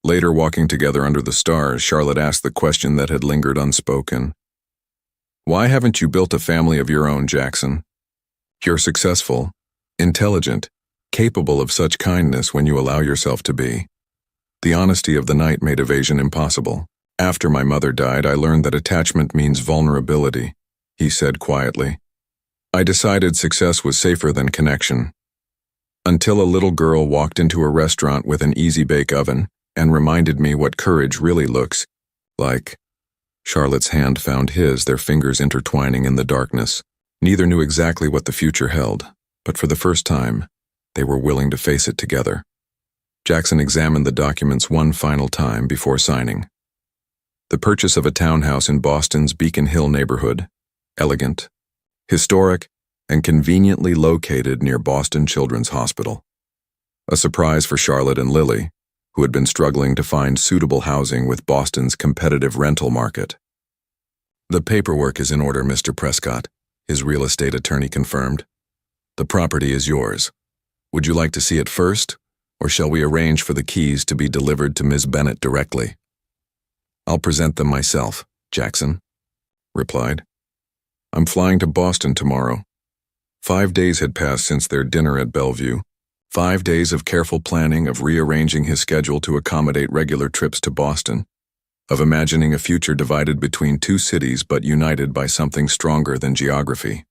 Speaker 1: Later, walking together under the stars, Charlotte asked the question that had lingered unspoken. Why haven't you built a family of your own, Jackson? You're successful, intelligent, capable of such kindness when you allow yourself to be. The honesty of the night made evasion impossible. After my mother died, I learned that attachment means vulnerability, he said quietly. I decided success was safer than connection. Until a little girl walked into a restaurant with an easy-bake oven and reminded me what courage really looks like. Charlotte's hand found his, their fingers intertwining in the darkness. Neither knew exactly what the future held, but for the first time, they were willing to face it together. Jackson examined the documents one final time before signing. The purchase of a townhouse in Boston's Beacon Hill neighborhood, elegant, historic, and conveniently located near Boston Children's Hospital. A surprise for Charlotte and Lily, who had been struggling to find suitable housing with Boston's competitive rental market. The paperwork is in order, Mr. Prescott, his real estate attorney confirmed. The property is yours. Would you like to see it first, or shall we arrange for the keys to be delivered to Ms. Bennett directly? I'll present them myself, Jackson replied. I'm flying to Boston tomorrow. 5 days had passed since their dinner at Bellevue. 5 days of careful planning, of rearranging his schedule to accommodate regular trips to Boston, of imagining a future divided between two cities but united by something stronger than geography.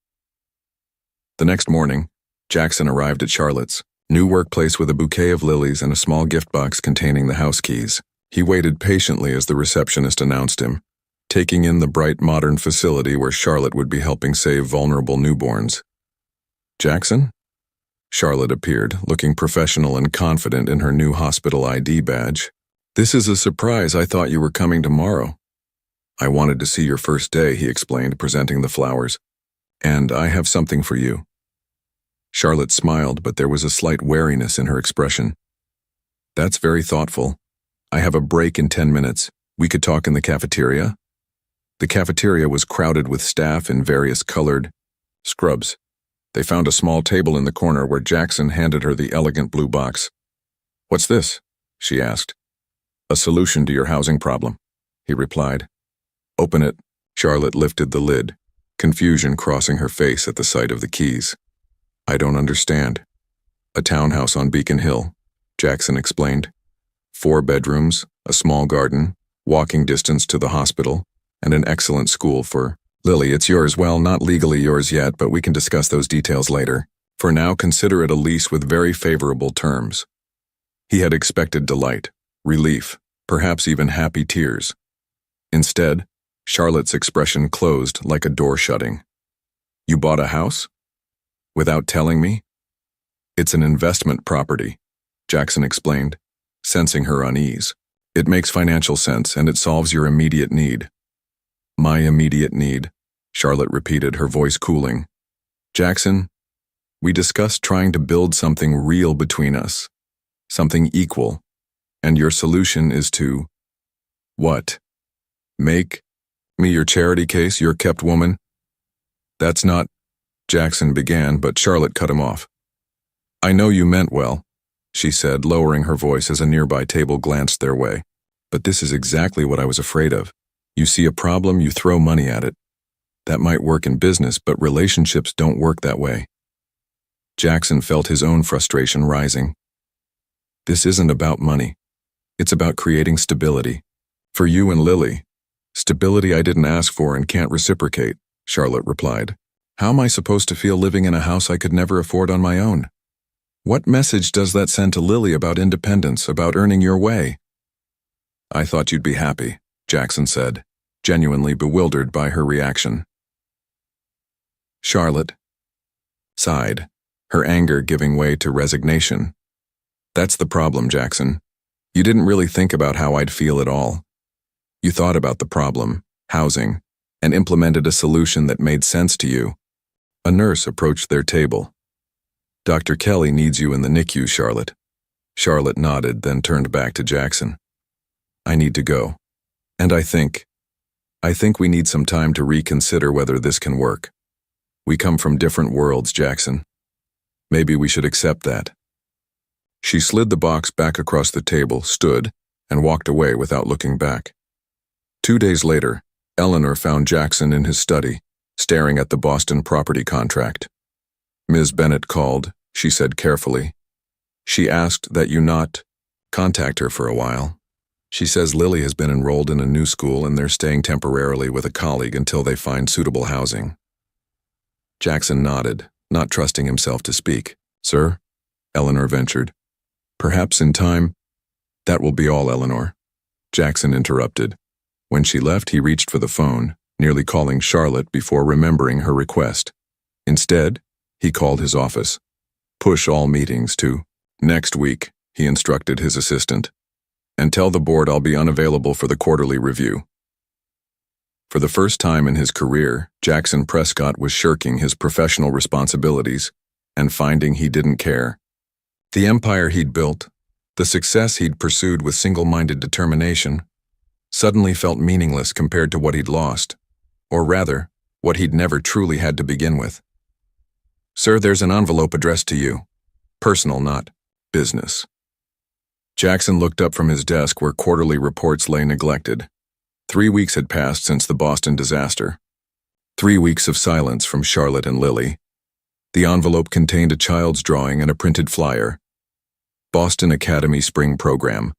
Speaker 1: The next morning, Jackson arrived at Charlotte's new workplace with a bouquet of lilies and a small gift box containing the house keys. He waited patiently as the receptionist announced him, taking in the bright modern facility where Charlotte would be helping save vulnerable newborns. Jackson? Charlotte appeared, looking professional and confident in her new hospital ID badge. This is a surprise. I thought you were coming tomorrow. I wanted to see your first day, he explained, presenting the flowers. And I have something for you. Charlotte smiled, but there was a slight wariness in her expression. That's very thoughtful. I have a break in 10 minutes. We could talk in the cafeteria? The cafeteria was crowded with staff in various colored scrubs. They found a small table in the corner where Jackson handed her the elegant blue box. What's this? She asked. A solution to your housing problem, he replied. Open it. Charlotte lifted the lid, confusion crossing her face at the sight of the keys. I don't understand. A townhouse on Beacon Hill, Jackson explained. 4 bedrooms, a small garden, walking distance to the hospital, and an excellent school for Lily. It's yours. Well, not legally yours yet, but we can discuss those details later. For now, consider it a lease with very favorable terms. He had expected delight, relief, perhaps even happy tears. Instead, Charlotte's expression closed like a door shutting. You bought a house? Without telling me? It's an investment property, Jackson explained, sensing her unease. It makes financial sense, and it solves your immediate need. My immediate need, Charlotte repeated, her voice cooling. Jackson, we discussed trying to build something real between us, something equal, and your solution is to… What? Make me your charity case, your kept woman? That's not… Jackson began, but Charlotte cut him off. I know you meant well, she said, lowering her voice as a nearby table glanced their way. But this is exactly what I was afraid of. You see a problem, you throw money at it. That might work in business, but relationships don't work that way. Jackson felt his own frustration rising. This isn't about money. It's about creating stability. For you and Lily. Stability I didn't ask for and can't reciprocate, Charlotte replied. How am I supposed to feel living in a house I could never afford on my own? What message does that send to Lily about independence, about earning your way? I thought you'd be happy, Jackson said, genuinely bewildered by her reaction. Charlotte sighed, her anger giving way to resignation. That's the problem, Jackson. You didn't really think about how I'd feel at all. You thought about the problem, housing, and implemented a solution that made sense to you. A nurse approached their table. Dr. Kelly needs you in the NICU, Charlotte. Charlotte nodded, then turned back to Jackson. I need to go. And I think we need some time to reconsider whether this can work. We come from different worlds, Jackson. Maybe we should accept that. She slid the box back across the table, stood, and walked away without looking back. 2 days later, Eleanor found Jackson in his study, staring at the Boston property contract. Ms. Bennett called, she said carefully. She asked that you not contact her for a while. She says Lily has been enrolled in a new school and they're staying temporarily with a colleague until they find suitable housing. Jackson nodded, not trusting himself to speak. Sir? Eleanor ventured. Perhaps in time. That will be all, Eleanor. Jackson interrupted. When she left, he reached for the phone, nearly calling Charlotte before remembering her request. Instead, he called his office. Push all meetings to next week, he instructed his assistant. And tell the board I'll be unavailable for the quarterly review. For the first time in his career, Jackson Prescott was shirking his professional responsibilities and finding he didn't care. The empire he'd built, the success he'd pursued with single-minded determination, suddenly felt meaningless compared to what he'd lost, or rather, what he'd never truly had to begin with. Sir, there's an envelope addressed to you. Personal, not business. Jackson looked up from his desk where quarterly reports lay neglected. 3 weeks had passed since the Boston disaster. 3 weeks of silence from Charlotte and Lily. The envelope contained a child's drawing and a printed flyer. Boston Academy Spring Program.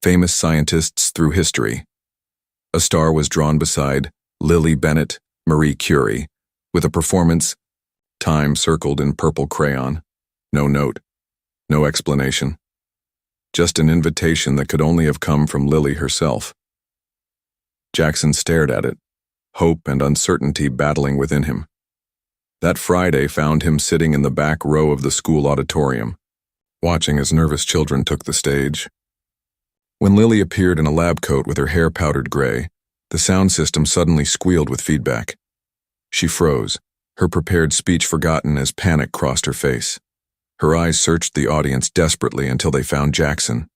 Speaker 1: Famous scientists through history. A star was drawn beside Lily Bennett, Marie Curie, with a performance, time circled in purple crayon. No note. No explanation. Just an invitation that could only have come from Lily herself. Jackson stared at it, hope and uncertainty battling within him. That Friday found him sitting in the back row of the school auditorium, watching as nervous children took the stage. When Lily appeared in a lab coat with her hair powdered gray, the sound system suddenly squealed with feedback. She froze, her prepared speech forgotten as panic crossed her face. Her eyes searched the audience desperately until they found Jackson.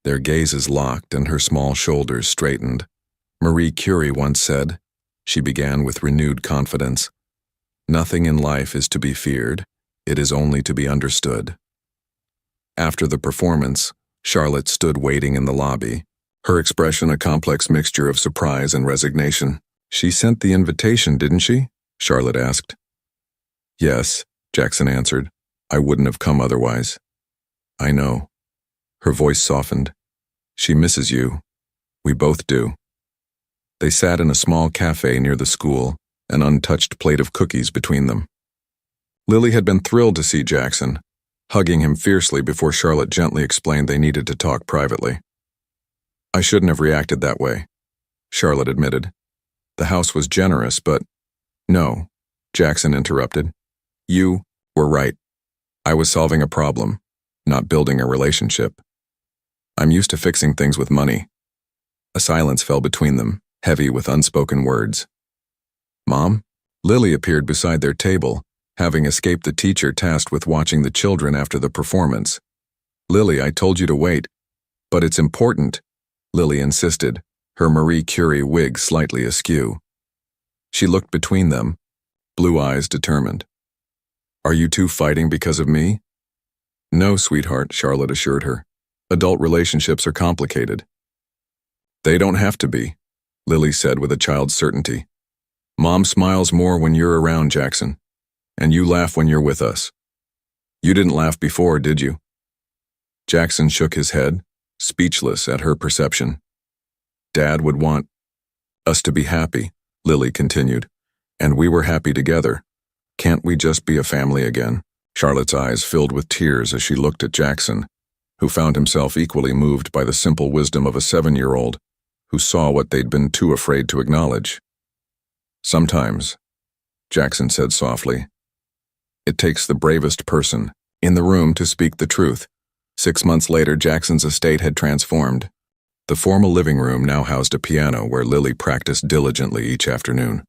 Speaker 1: Their gazes locked and her small shoulders straightened. Marie Curie once said, she began with renewed confidence, "Nothing in life is to be feared, it is only to be understood." After the performance, Charlotte stood waiting in the lobby, her expression a complex mixture of surprise and resignation. "She sent the invitation, didn't she?" Charlotte asked. "Yes," Jackson answered. "I wouldn't have come otherwise." "I know." Her voice softened. "She misses you. We both do." They sat in a small cafe near the school, an untouched plate of cookies between them. Lily had been thrilled to see Jackson, hugging him fiercely before Charlotte gently explained they needed to talk privately. "I shouldn't have reacted that way," Charlotte admitted. "The house was generous, but—" "No," Jackson interrupted. "You were right. I was solving a problem, not building a relationship. I'm used to fixing things with money." A silence fell between them, heavy with unspoken words. "Mom?" Lily appeared beside their table, having escaped the teacher tasked with watching the children after the performance. "Lily, I told you to wait." "But it's important," Lily insisted, her Marie Curie wig slightly askew. She looked between them, blue eyes determined. "Are you two fighting because of me?" "No, sweetheart," Charlotte assured her. "Adult relationships are complicated." "They don't have to be," Lily said with a child's certainty. "Mom smiles more when you're around, Jackson. And you laugh when you're with us. You didn't laugh before, did you?" Jackson shook his head, speechless at her perception. "Dad would want us to be happy," Lily continued. "And we were happy together. Can't we just be a family again?" Charlotte's eyes filled with tears as she looked at Jackson, who found himself equally moved by the simple wisdom of a 7-year-old who saw what they'd been too afraid to acknowledge. "Sometimes," Jackson said softly, "it takes the bravest person in the room to speak the truth." 6 months later, Jackson's estate had transformed. The formal living room now housed a piano where Lily practiced diligently each afternoon.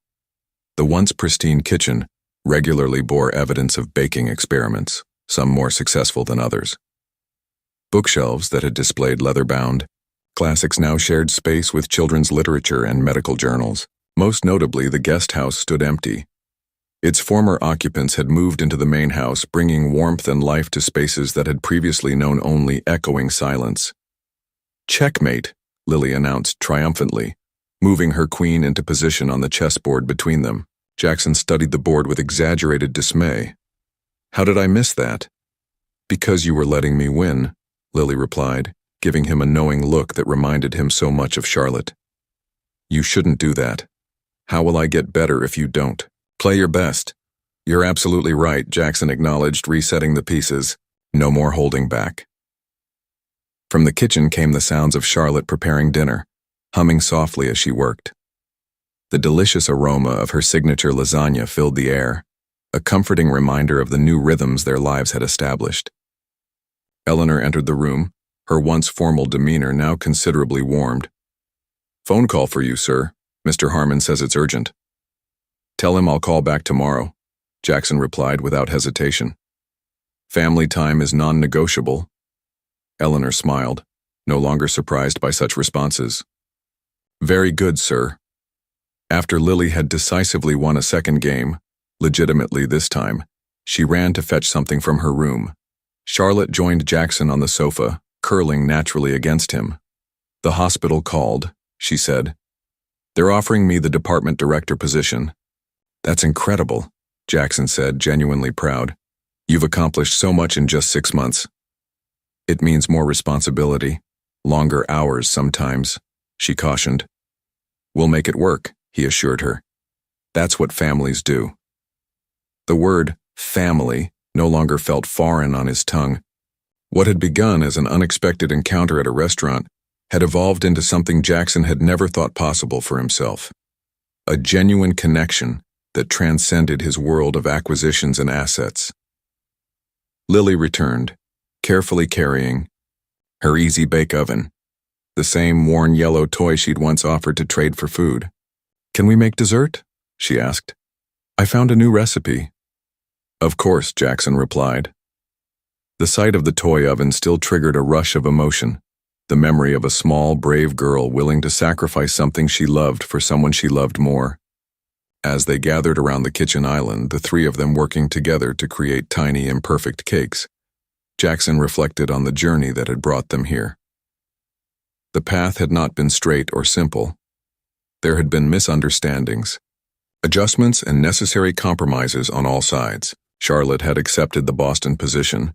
Speaker 1: The once pristine kitchen regularly bore evidence of baking experiments, some more successful than others. Bookshelves that had displayed leather-bound classics now shared space with children's literature and medical journals. Most notably, the guest house stood empty. Its former occupants had moved into the main house, bringing warmth and life to spaces that had previously known only echoing silence. "Checkmate," Lily announced triumphantly, moving her queen into position on the chessboard between them. Jackson studied the board with exaggerated dismay. "How did I miss that?" "Because you were letting me win," Lily replied, giving him a knowing look that reminded him so much of Charlotte. "You shouldn't do that. How will I get better if you don't? Play your best." "You're absolutely right," Jackson acknowledged, resetting the pieces. No more holding back. From the kitchen came the sounds of Charlotte preparing dinner, humming softly as she worked. The delicious aroma of her signature lasagna filled the air, a comforting reminder of the new rhythms their lives had established. Eleanor entered the room, her once formal demeanor now considerably warmed. "Phone call for you, sir. Mr. Harmon says it's urgent." "Tell him I'll call back tomorrow," Jackson replied without hesitation. "Family time is non-negotiable." Eleanor smiled, no longer surprised by such responses. "Very good, sir." After Lily had decisively won a second game, legitimately this time, she ran to fetch something from her room. Charlotte joined Jackson on the sofa, curling naturally against him. "The hospital called," she said. They're offering me the department director position. That's incredible, Jackson said, genuinely proud. You've accomplished so much in just 6 months. It means more responsibility, longer hours sometimes, she cautioned. We'll make it work, he assured her. That's what families do. The word family no longer felt foreign on his tongue. What had begun as an unexpected encounter at a restaurant had evolved into something Jackson had never thought possible for himself. A genuine connection that transcended his world of acquisitions and assets. Lily returned, carefully carrying her easy bake oven, the same worn yellow toy she'd once offered to trade for food. Can we make dessert? She asked. I found a new recipe. Of course, Jackson replied. The sight of the toy oven still triggered a rush of emotion, the memory of a small, brave girl willing to sacrifice something she loved for someone she loved more. As they gathered around the kitchen island, the three of them working together to create tiny, imperfect cakes, Jackson reflected on the journey that had brought them here. The path had not been straight or simple. There had been misunderstandings, adjustments, and necessary compromises on all sides. Charlotte had accepted the Boston position,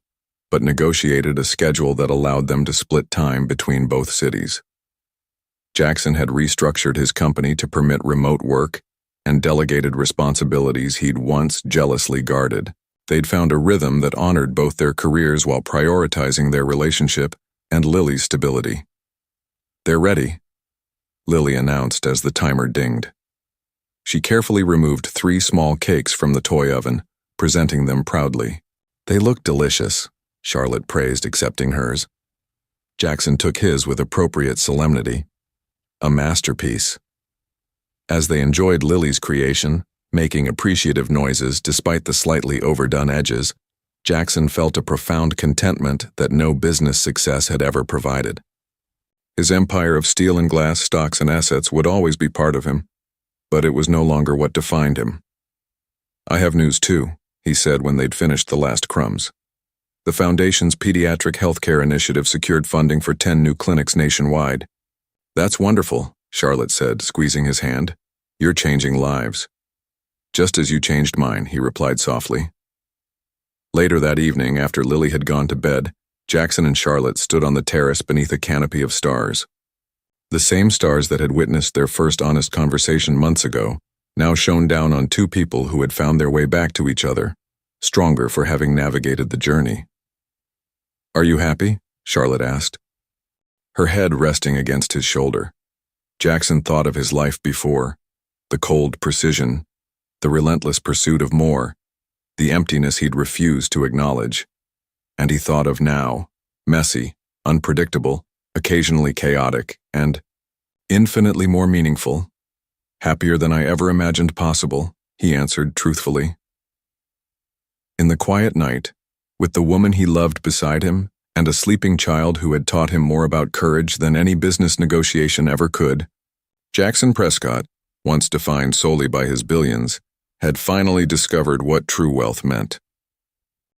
Speaker 1: but negotiated a schedule that allowed them to split time between both cities. Jackson had restructured his company to permit remote work and delegated responsibilities he'd once jealously guarded. They'd found a rhythm that honored both their careers while prioritizing their relationship and Lily's stability. They're ready, Lily announced as the timer dinged. She carefully removed 3 small cakes from the toy oven, presenting them proudly. They looked delicious, Charlotte praised, accepting hers. Jackson took his with appropriate solemnity. A masterpiece. As they enjoyed Lily's creation, making appreciative noises despite the slightly overdone edges, Jackson felt a profound contentment that no business success had ever provided. His empire of steel and glass stocks and assets would always be part of him, but it was no longer what defined him. I have news too, he said when they'd finished the last crumbs. The Foundation's pediatric healthcare initiative secured funding for 10 new clinics nationwide. That's wonderful, Charlotte said, squeezing his hand. You're changing lives. Just as you changed mine, he replied softly. Later that evening, after Lily had gone to bed, Jackson and Charlotte stood on the terrace beneath a canopy of stars. The same stars that had witnessed their first honest conversation months ago now shone down on 2 people who had found their way back to each other, stronger for having navigated the journey. Are you happy? Charlotte asked, her head resting against his shoulder. Jackson thought of his life before, the cold precision, the relentless pursuit of more, the emptiness he'd refused to acknowledge. And he thought of now, messy, unpredictable, occasionally chaotic, and infinitely more meaningful. Happier than I ever imagined possible, he answered truthfully. In the quiet night, with the woman he loved beside him and a sleeping child who had taught him more about courage than any business negotiation ever could, Jackson Prescott, once defined solely by his billions, had finally discovered what true wealth meant.